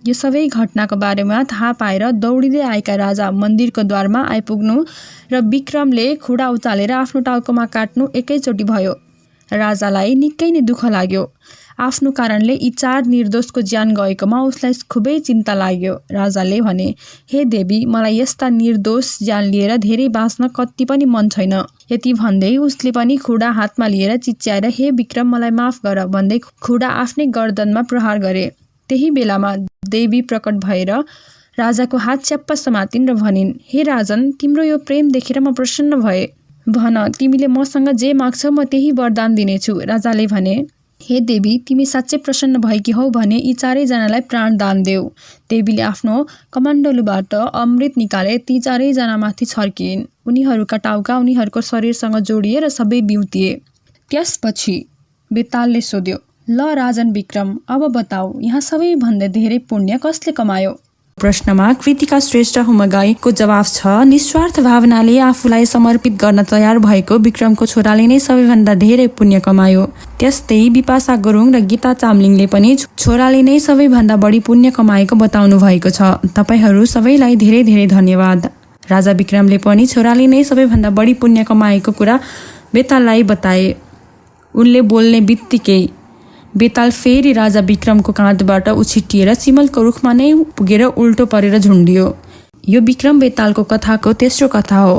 यो सबै घटनाको बारेमा थाहा पाएर दौडिँदै आएका राजा मन्दिरको द्वारमा आइपुग्नु र विक्रमले खुडा उचालेर आफ्नो टाउकोमा काट्नु एकैचोटि भयो। राजालाई निकै नै दुःख लाग्यो। आफ्नो कारणले यी 4 निर्दोषको ज्यान गएकोमा उसलाई खुबै चिन्ता लाग्यो। राजाले भने, हे देवी, मलाई यस्ता निर्दोष ज्यान लिएर धेरै बाँच्न कति पनि मन छैन। यति भन्दै उसले पनि खुडा हातमा लिएर चिच्याएर, हे विक्रम, मलाई माफ गर भन्दै खुडा आफ्नै गर्दनमा प्रहार गरे। त्यही बेलामा देवी प्रकट भएर राजाको हात च्याप्प समातिन् र भनिन्, हे राजन, तिम्रो यो प्रेम देखेर म प्रसन्न भए। भन, तिमीले मसँग जे माग्छौ म त्यही वरदान दिनेछु। राजाले भने, हे देवी, तिमी साँच्चै प्रसन्न भएकी हौ भने यी 4जनालाई प्राण दान देऊ। देवीले आफ्नो कमण्डलुबाट अमृत निकाले ती 4जनामाथि छर्किन्। उनीहरूका टाउका उनीहरूको शरीरसँग जोडिए र सबै बिउतिए। त्यसपछि बेतालले सोध्यो, ल राजन विक्रम, अब बताऊ, यहाँ सबैभन्दा धेरै पुण्य कसले कमायो? प्रश्नमा कृतिका श्रेष्ठ हुमगाईको जवाफ छ, निस्वार्थ भावनाले आफूलाई समर्पित गर्न तयार भएको विक्रमको छोराले नै सबैभन्दा धेरै पुण्य कमायो। त्यस्तै बिपाशा गुरुङ र गीता चामलिङले पनि छोराले नै सबैभन्दा बढी पुण्य कमाएको बताउनु भएको छ। तपाईहरू सबैलाई धेरै धेरै धन्यवाद। राजा विक्रमले पनि छोराले नै सबैभन्दा बढी पुण्य कमाएको कुरा बेताललाई बताए। उनले बोल्ने बित्तिकै बेताल फेरि राजा विक्रमको काँधबाट उछिटिएर सिमलको रुखमा नै पुगेर उल्टो परेर झुन्डियो। यो विक्रम बेतालको कथाको तेस्रो कथा हो।